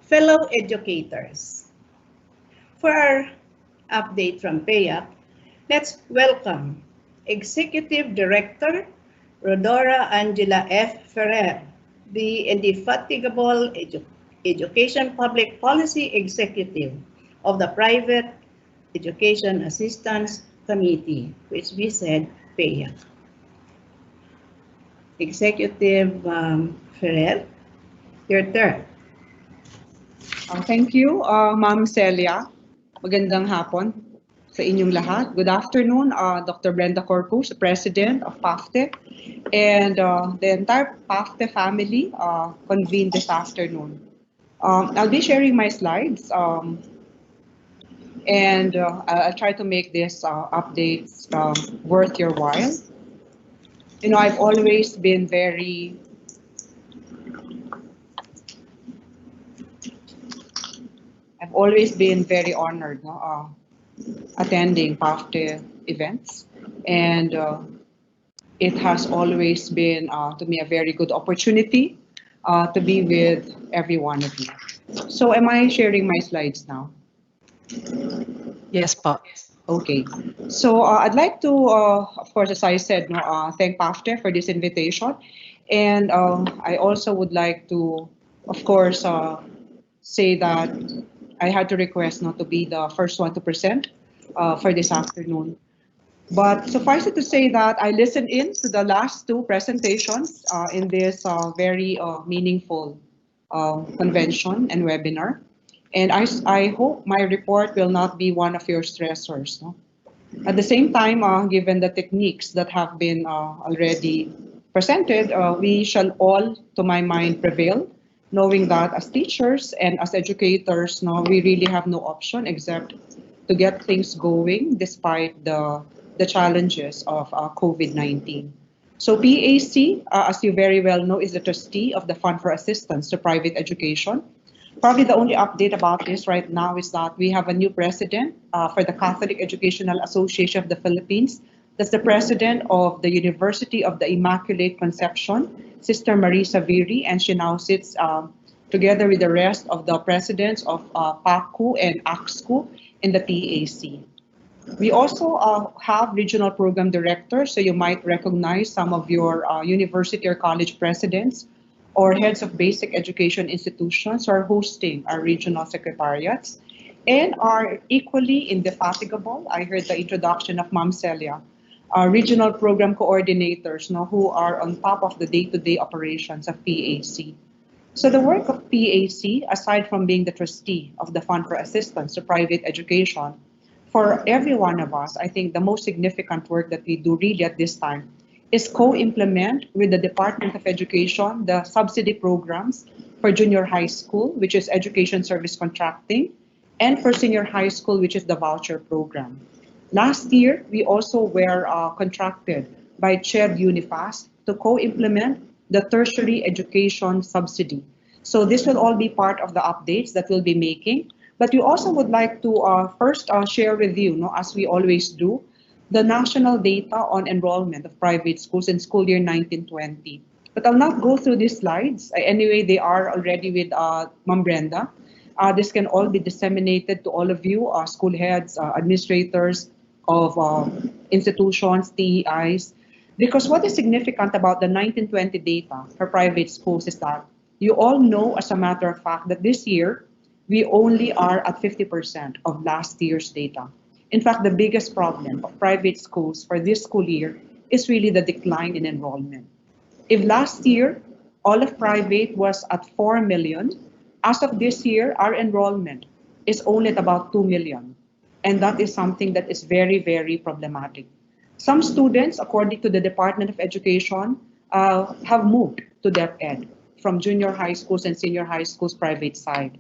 Fellow educators, for our update from PAFTE, let's welcome Executive Director Rodora Angela F. Ferrer, the indefatigable Education Public Policy Executive of the Private Education Assistance Committee, which we said PAFTE. Executive Ferrer, your turn. Thank you, Ma'am Celia. Magandang hapon sa inyong lahat. Good afternoon, Dr. Brenda Corpus, President of PAFTE, and the entire PAFTE family convened this afternoon. I'll be sharing my slides, and I'll try to make this updates worth your while. You know, I've always been very honored attending PAFTE events, and it has always been to me a very good opportunity to be with every one of you. So am I sharing my slides now? Yes, Pa. Okay, so I'd like to, of course, as I said, thank PAFTE for this invitation, and I also would like to, of course, say that I had to request not to be the first one to present for this afternoon. But suffice it to say that I listened in to the last two presentations in this very meaningful convention and webinar. And I hope my report will not be one of your stressors. No? At the same time, given the techniques that have been already presented, we shall all, to my mind, prevail, knowing that as teachers and as educators, we really have no option except to get things going despite the the challenges of COVID-19. So PAC, as you very well know, is the trustee of the Fund for Assistance to Private Education. Probably the only update about this right now is that we have a new president for the Catholic Educational Association of the Philippines. That's the president of the University of the Immaculate Conception, Sister Marisa Viri, and she now sits together with the rest of the presidents of PACU and AXCU in the PAC. We also have regional program directors, so you might recognize some of your university or college presidents or heads of basic education institutions who are hosting our regional secretariats and are equally indefatigable. I heard the introduction of Ma'am Celia, our regional program coordinators who are on top of the day-to-day operations of PAC. So the work of PAC, aside from being the trustee of the Fund for Assistance to Private Education, for every one of us, I think the most significant work that we do really at this time is co-implement with the Department of Education the subsidy programs for junior high school, which is Education Service Contracting, and for senior high school, which is the voucher program. Last year, we also were contracted by CHED Unifast to co-implement the tertiary education subsidy. So this will all be part of the updates that we'll be making. But we also would like to first share with you, as we always do, the national data on enrollment of private schools in school year 1920. But I'll not go through these slides. Anyway, they are already with Ma'am Brenda. This can all be disseminated to all of you, school heads, administrators of institutions, TEIs. Because what is significant about the 1920 data for private schools is that you all know, as a matter of fact, that this year, we only are at 50% of last year's data. In fact, the biggest problem of private schools for this school year is really the decline in enrollment. If last year, all of private was at 4 million, as of this year, our enrollment is only at about 2 million. And that is something that is very, very problematic. Some students, according to the Department of Education, have moved to DepEd from junior high schools and senior high schools private side.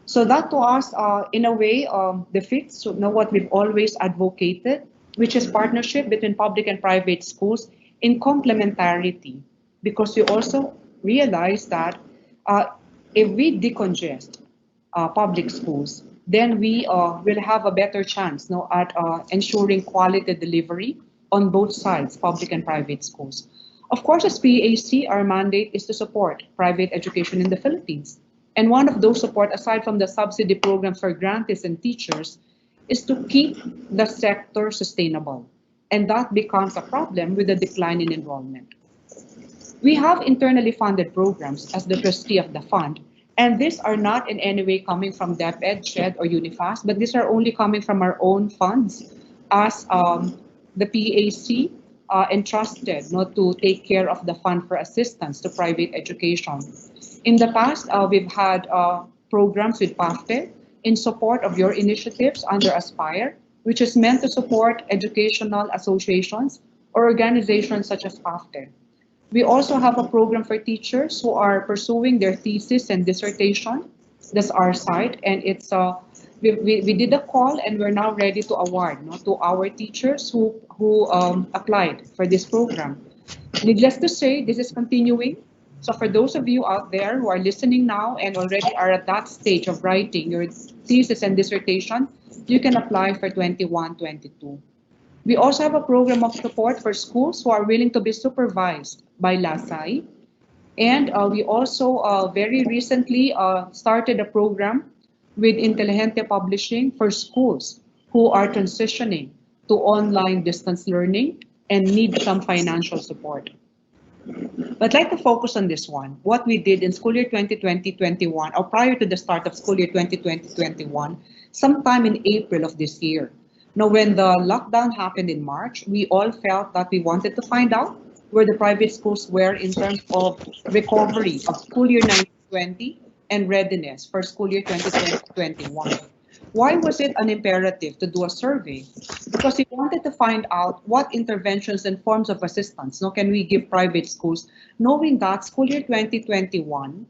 So that to us, in a way, defeats what we've always advocated, which is partnership between public and private schools in complementarity, because we also realize that if we decongest public schools, then we will have a better chance at ensuring quality delivery on both sides, public and private schools. Of course, as PAC, our mandate is to support private education in the Philippines. And one of those support, aside from the subsidy programs for grantees and teachers, is to keep the sector sustainable. And that becomes a problem with the decline in enrollment. We have internally funded programs as the trustee of the fund, and these are not in any way coming from DepEd, CHED, or Unifast, but these are only coming from our own funds as the PAC entrusted to take care of the Fund for Assistance to Private Education. In the past, we've had programs with PAFTE in support of your initiatives under Aspire, which is meant to support educational associations or organizations such as PAFTE. We also have a program for teachers who are pursuing their thesis and dissertation. That's our side, and it's we did a call, and we're now ready to award to our teachers who applied for this program. Needless to say, this is continuing. So for those of you out there who are listening now and already are at that stage of writing your thesis and dissertation, you can apply for 21-22. We also have a program of support for schools who are willing to be supervised by LASAI. And we also very recently started a program with Inteligente Publishing for schools who are transitioning to online distance learning and need some financial support. But I'd like to focus on this one, what we did in school year 2020-21, or prior to the start of school year 2020-21, sometime in April of this year. Now, when the lockdown happened in March, we all felt that we wanted to find out where the private schools were in terms of recovery of school year 1920 and readiness for school year 2020-21. Why was it an imperative to do a survey? Because we wanted to find out what interventions and forms of assistance can we give private schools, knowing that school year 2021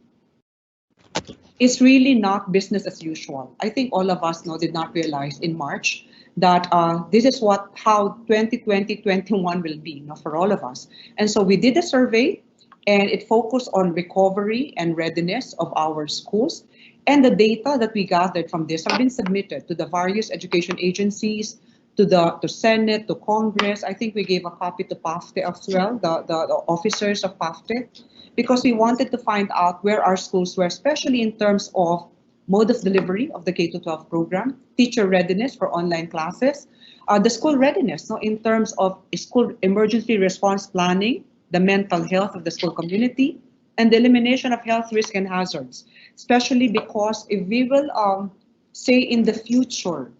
is really not business as usual. I think all of us did not realize in March that this is how 2020-21 will be, for all of us. And so we did a survey, and it focused on recovery and readiness of our schools. And the data that we gathered from this have been submitted to the various education agencies, to Senate, to Congress. I think we gave a copy to PAFTE as well, the officers of PAFTE, because we wanted to find out where our schools were, especially in terms of mode of delivery of the K-12 program, teacher readiness for online classes, the school readiness in terms of school emergency response planning, the mental health of the school community, and the elimination of health risks and hazards, especially because if we will say in the future,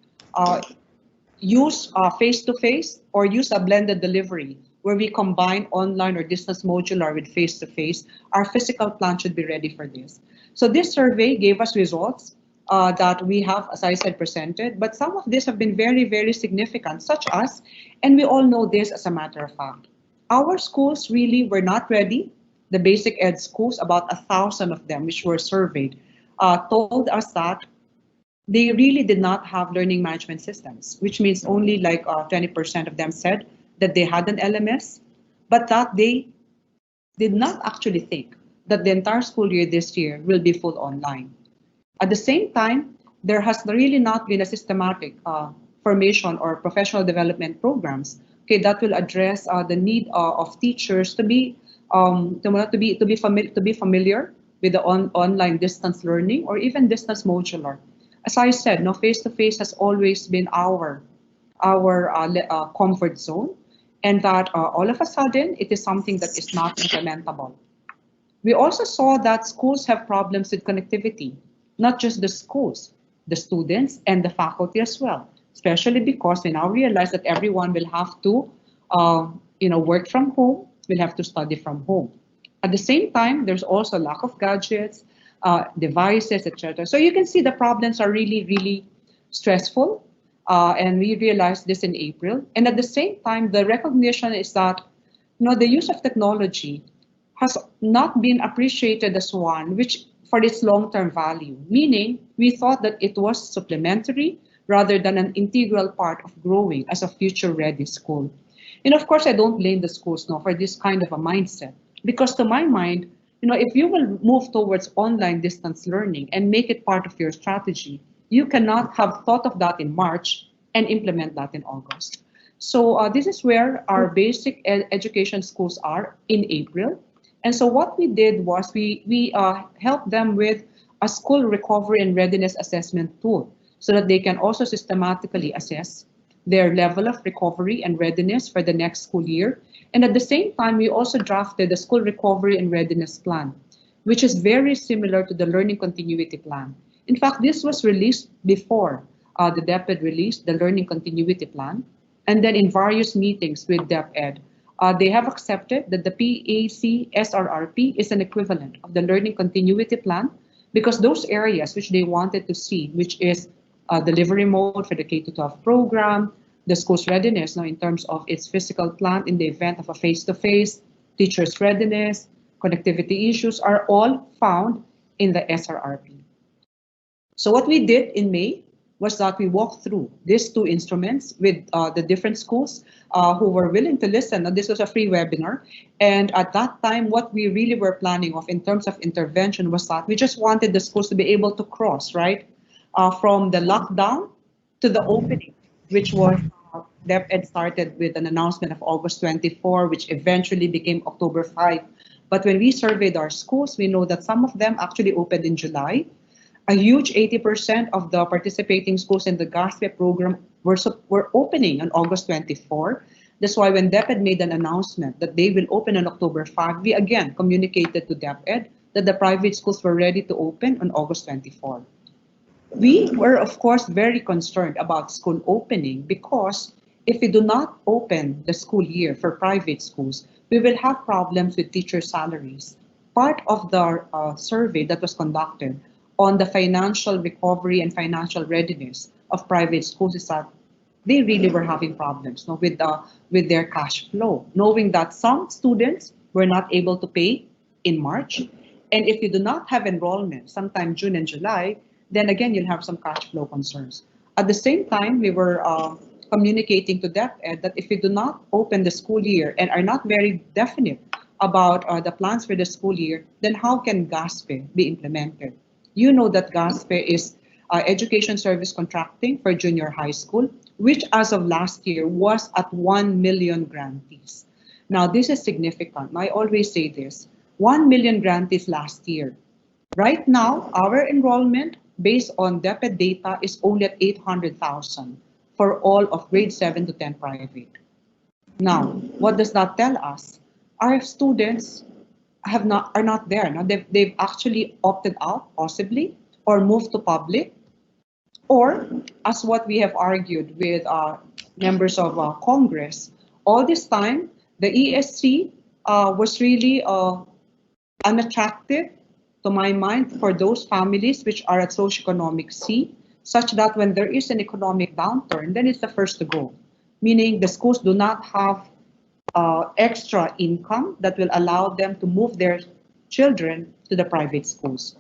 use face-to-face or use a blended delivery where we combine online or distance modular with face-to-face, our physical plan should be ready for this. So this survey gave us results that we have, as I said, presented, but some of these have been very, very significant, such as, and we all know this as a matter of fact, our schools really were not ready. The basic ed schools, about 1,000 of them, which were surveyed, told us that they really did not have learning management systems, which means only like 20% of them said that they had an LMS, but that they did not actually think that the entire school year this year will be full online. At the same time, there has really not been a systematic formation or professional development programs, that will address the need of teachers to be familiar with the online distance learning or even distance modular. As I said, face-to-face has always been our comfort zone, and that all of a sudden it is something that is not implementable. We also saw that schools have problems with connectivity, not just the schools, the students and the faculty as well, especially because we now realize that everyone will have to work from home, will have to study from home. At the same time, there's also lack of gadgets, devices, etc. So you can see the problems are really, really stressful. And we realized this in April. And at the same time, the recognition is that the use of technology has not been appreciated as one which for its long-term value, meaning we thought that it was supplementary rather than an integral part of growing as a future-ready school. And of course, I don't blame the schools for this kind of a mindset, because to my mind, if you will move towards online distance learning and make it part of your strategy, you cannot have thought of that in March and implement that in August. So this is where our basic education schools are in April. And so what we did was we helped them with a school recovery and readiness assessment tool so that they can also systematically assess their level of recovery and readiness for the next school year. And at the same time, we also drafted the school recovery and readiness plan, which is very similar to the learning continuity plan. In fact, this was released before the DepEd released the learning continuity plan. And then in various meetings with DepEd, they have accepted that the PAC SRRP is an equivalent of the learning continuity plan, because those areas which they wanted to see, which is delivery mode for the K-12 program, the school's readiness in terms of its physical plan in the event of a face-to-face, teachers' readiness, connectivity issues are all found in the SRRP. So what we did in May was that we walked through these two instruments with the different schools who were willing to listen. Now, this was a free webinar. And at that time, what we really were planning of in terms of intervention was that we just wanted the schools to be able to cross, from the lockdown to the opening, which was DepEd started with an announcement of August 24, which eventually became October 5. But when we surveyed our schools, we know that some of them actually opened in July. A huge 80% of the participating schools in the GASPE program were opening on August 24. That's why when DepEd made an announcement that they will open on October 5, we again communicated to DepEd that the private schools were ready to open on August 24. We were, of course, very concerned about school opening, because if we do not open the school year for private schools, we will have problems with teacher salaries. Part of the survey that was conducted on the financial recovery and financial readiness of private schools is that they really were having problems with their cash flow, knowing that some students were not able to pay in March. And if you do not have enrollment sometime June and July, then again, you'll have some cash flow concerns. At the same time, we were communicating to DepEd that if we do not open the school year and are not very definite about the plans for the school year, then how can GASPE be implemented? You know that GASPE is education service contracting for junior high school, which as of last year was at 1 million grantees. Now, this is significant. I always say this, 1 million grantees last year. Right now, our enrollment based on DepEd data is only at 800,000 for all of grade 7 to 10 private. Now, what does that tell us? Our students are not there. Now, they've actually opted out, possibly, or moved to public, or as what we have argued with members of Congress, all this time, the ESC was really unattractive, to my mind, for those families which are at socioeconomic C, such that when there is an economic downturn, then it's the first to go, meaning the schools do not have extra income that will allow them to move their children to the private schools.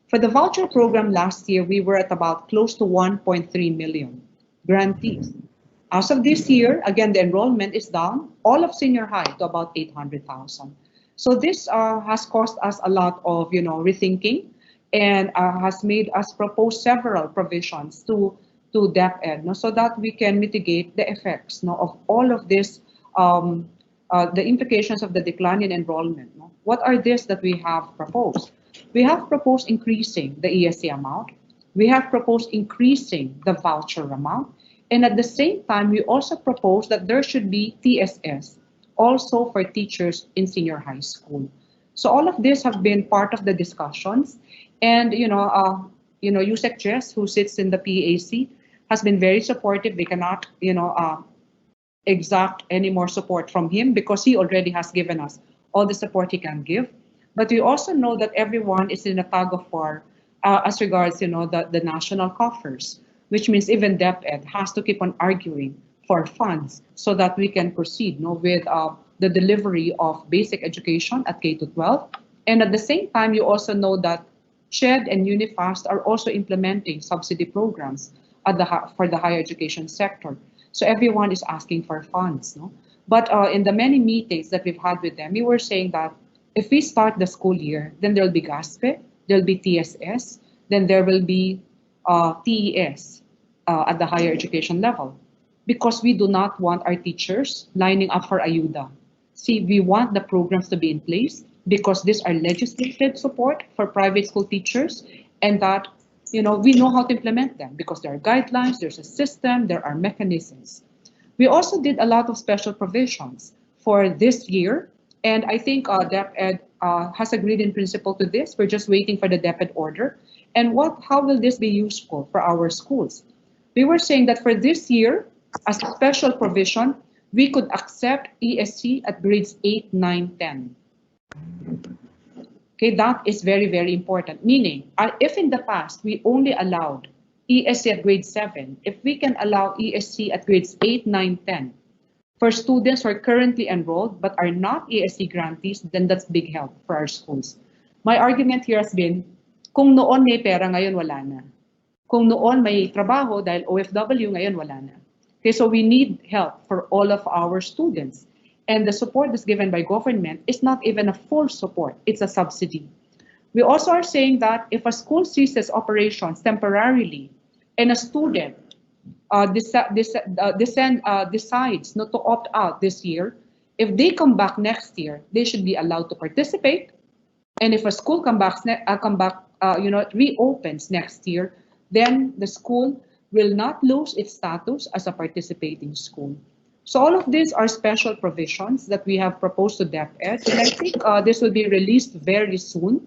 For the voucher program last year, we were at about close to 1.3 million grantees. As of this year, again, the enrollment is down, all of senior high to about 800,000. So this has caused us a lot of, rethinking, and has made us propose several provisions to DepEd, so that we can mitigate the effects of all of this, the implications of the decline in enrollment. What are these that we have proposed? We have proposed increasing the ESC amount. We have proposed increasing the voucher amount. And at the same time, we also propose that there should be TSS also for teachers in senior high school. So all of this have been part of the discussions. And, USEC Jess, who sits in the PAC, has been very supportive. They cannot, exact any more support from him because he already has given us all the support he can give. But we also know that everyone is in a tug of war as regards, the national coffers, which means even DepEd has to keep on arguing for funds so that we can proceed with the delivery of basic education at K-12. And at the same time, you also know that SHED and UNIFAST are also implementing subsidy programs for the higher education sector. So everyone is asking for funds. But in the many meetings that we've had with them, we were saying that if we start the school year, then there'll be GASPE, there'll be TSS, then there will be TES at the higher education level, because we do not want our teachers lining up for ayuda. See, we want the programs to be in place because these are legislative support for private school teachers, and that we know how to implement them because there are guidelines, there's a system, there are mechanisms. We also did a lot of special provisions for this year, and I think DepEd has agreed in principle to this. We're just waiting for the DepEd order. And how will this be useful for our schools? We were saying that for this year, as a special provision, we could accept ESC at grades 8, 9, 10. Okay, that is very, very important. Meaning, if in the past we only allowed ESC at grade 7, if we can allow ESC at grades 8, 9, 10, for students who are currently enrolled but are not ESC grantees, then that's big help for our schools. My argument here has been, kung noon may pera, ngayon wala na. Kung noon may trabaho dahil OFW, ngayon wala na. Okay, so we need help for all of our students. And the support that's given by government is not even a full support, it's a subsidy. We also are saying that if a school ceases operations temporarily and a student decides not to opt out this year, if they come back next year, they should be allowed to participate. And if a school reopens next year, then the school will not lose its status as a participating school. So all of these are special provisions that we have proposed to DepEd, and I think this will be released very soon.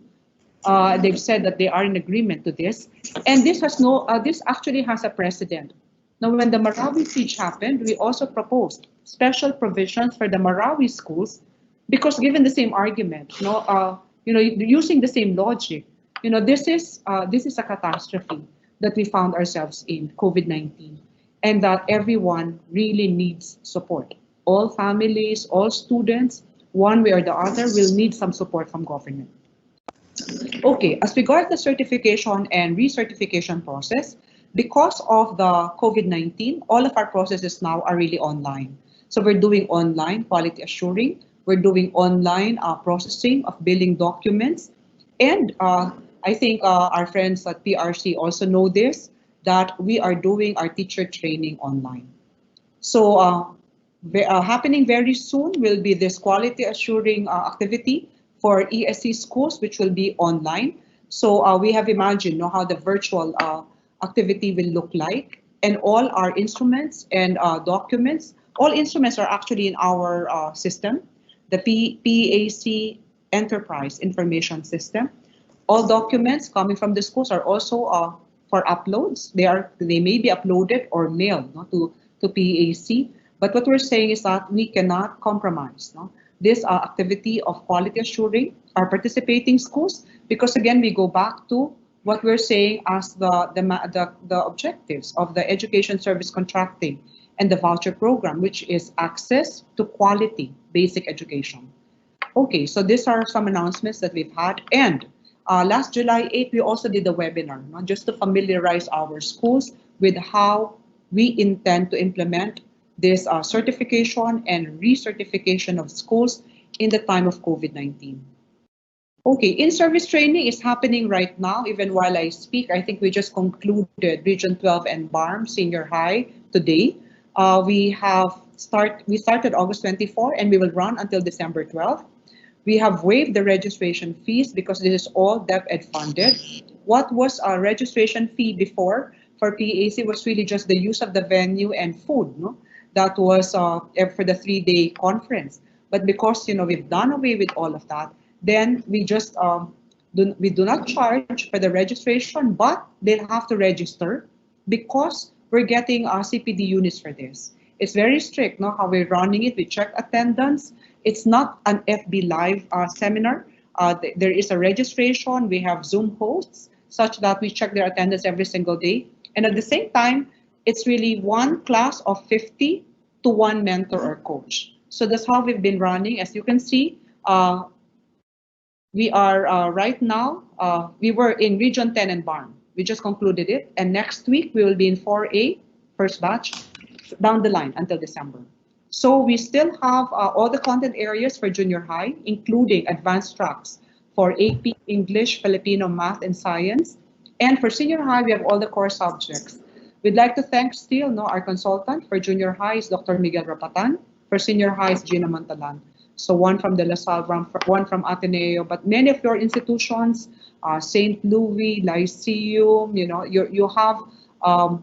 They've said that they are in agreement to this, and this actually has a precedent. Now, when the Marawi siege happened, we also proposed special provisions for the Marawi schools, because given the same argument, using the same logic, this is a catastrophe that we found ourselves in, COVID-19, and that everyone really needs support. All families, all students, one way or the other, will need some support from government. Okay, as regards the certification and recertification process, Because of the COVID-19, all of our processes now are really online. So we're doing online quality assuring, we're doing online processing of billing documents, and I think our friends at PRC also know this, that we are doing our teacher training online. So happening very soon will be this quality assuring activity for ESC schools, which will be online. So we have imagined how the virtual activity will look like, and all our instruments and documents, all instruments are actually in our system, the PAC Enterprise Information System. All documents coming from the schools are also for uploads. They may be uploaded or mailed to PAC. But what we're saying is that we cannot compromise this activity of quality assuring our participating schools, because again we go back to what we're saying as the objectives of the education service contracting and the voucher program, which is access to quality basic education. Okay, so these are some announcements that we've had. And last July 8th, we also did a webinar just to familiarize our schools with how we intend to implement this certification and recertification of schools in the time of COVID-19. Okay, in-service training is happening right now, even while I speak. I think we just concluded Region 12 and BARM Senior High today. We started August 24 and we will run until December 12. We have waived the registration fees because this is all DepEd funded. What was our registration fee before for PAC was really just the use of the venue and food. That was for the 3-day conference. But because we've done away with all of that, then we just we do not charge for the registration, but they'll have to register because we're getting CPD units for this. It's very strict, how we're running it. We check attendance. It's not an FB Live seminar. There is a registration. We have Zoom hosts such that we check their attendance every single day. And at the same time, it's really one class of 50 to one mentor or coach. So that's how we've been running. As you can see, we are right now, we were in Region 10 and BARM. We just concluded it. And next week, we will be in 4A, first batch, down the line until December. So we still have all the content areas for junior high, including advanced tracks for AP, English, Filipino, Math, and Science. And for senior high, we have all the core subjects. We'd like to thank still our consultant for junior high is Dr. Miguel Rapatan. For senior high is Gina Mantalan. So one from De La Salle, one from Ateneo, but many of your institutions, St. Louis, Lyceum, you have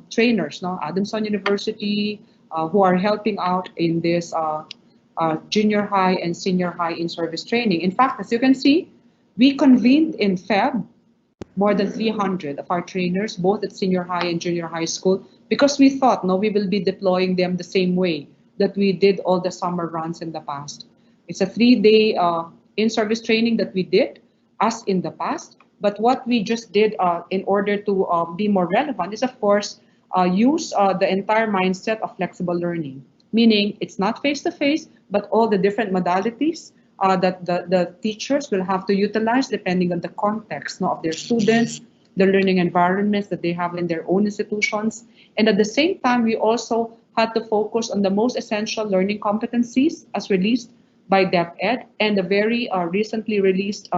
trainers, Adamson University, who are helping out in this junior high and senior high in-service training. In fact, as you can see, we convened in Feb more than 300 of our trainers, both at senior high and junior high school, because we thought we will be deploying them the same way that we did all the summer runs in the past. It's a 3-day in-service training that we did as in the past. But what we just did in order to be more relevant is, of course, use the entire mindset of flexible learning, meaning it's not face-to-face, but all the different modalities that the teachers will have to utilize depending on the context of their students, the learning environments that they have in their own institutions. And at the same time, we also had to focus on the most essential learning competencies as released by DepEd and the very recently released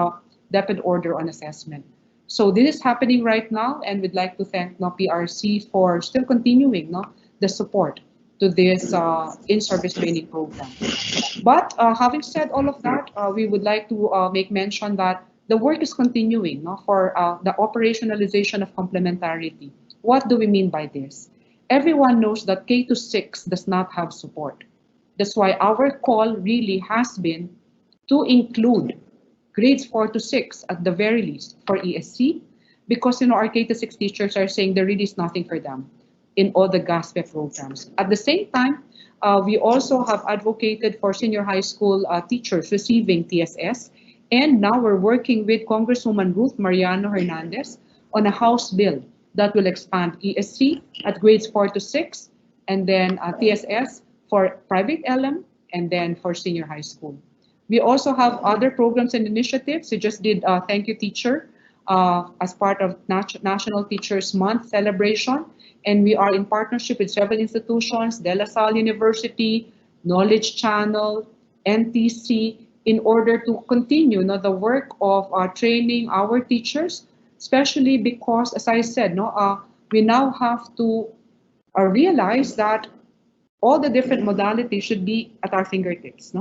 DepEd order on assessment. So this is happening right now, and we'd like to thank PRC for still continuing the support to this in-service training program. But having said all of that, we would like to make mention that the work is continuing for the operationalization of complementarity. What do we mean by this? Everyone knows that K-6 does not have support. That's why our call really has been to include grades 4 to 6 at the very least for ESC, because our K-6 teachers are saying there really is nothing for them in all the GASPE programs. At the same time, we also have advocated for senior high school teachers receiving TSS, and now we're working with Congresswoman Ruth Mariano Hernandez on a House bill that will expand ESC at grades 4 to 6, and then TSS for private LM, and then for senior high school. We also have other programs and initiatives. We just did Thank You Teacher as part of National Teachers Month celebration. And we are in partnership with several institutions, De La Salle University, Knowledge Channel, NTC, in order to continue the work of training our teachers, especially because, as I said, we now have to realize that all the different modalities should be at our fingertips.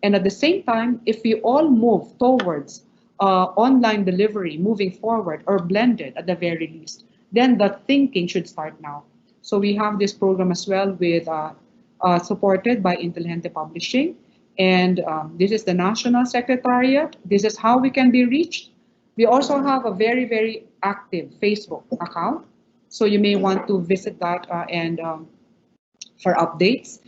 And at the same time, if we all move towards online delivery moving forward, or blended at the very least, then the thinking should start now. So we have this program as well with supported by Intelligente Publishing. And this is the National Secretariat. This is how we can be reached. We also have a very, very active Facebook account. So you may want to visit that and for updates.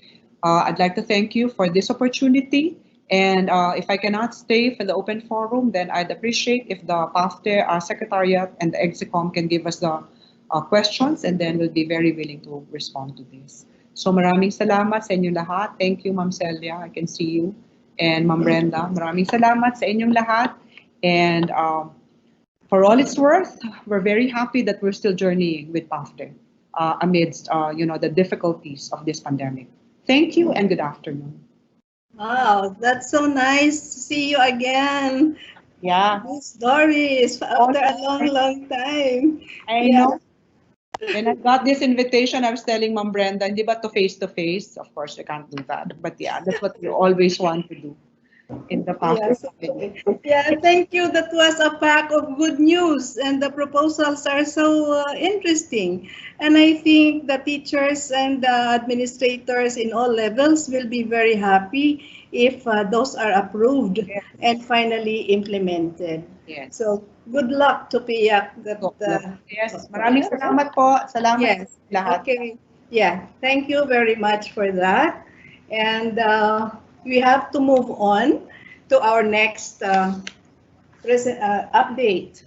I'd like to thank you for this opportunity. And if I cannot stay for the open forum, then I'd appreciate if the PAFTE Secretariat and the EXICOM can give us the questions, and then we'll be very willing to respond to this. So maraming salamat sa inyong lahat. Thank you, Ma'am Celia. I can see you. And Ma'am Brenda, maraming salamat sa inyong lahat. And for all it's worth, we're very happy that we're still journeying with PAFTE amidst the difficulties of this pandemic. Thank you and good afternoon. Wow, that's so nice to see you again. Yeah. Miss Doris, after a long, long time. I know. When I got this invitation, I was telling Ma'am Brenda, hindi ba to face-to-face? Of course, we can't do that. But yeah, that's what we always want to do in the past. Yeah, thank you. That was a pack of good news, and the proposals are so interesting. And I think the teachers and the administrators in all levels will be very happy if those are approved and finally implemented. Yes. So good luck to PIAC. Yes, maraming salamat po. Salamat yes. lahat. Okay. Yeah, thank you very much for that. And we have to move on to our next update.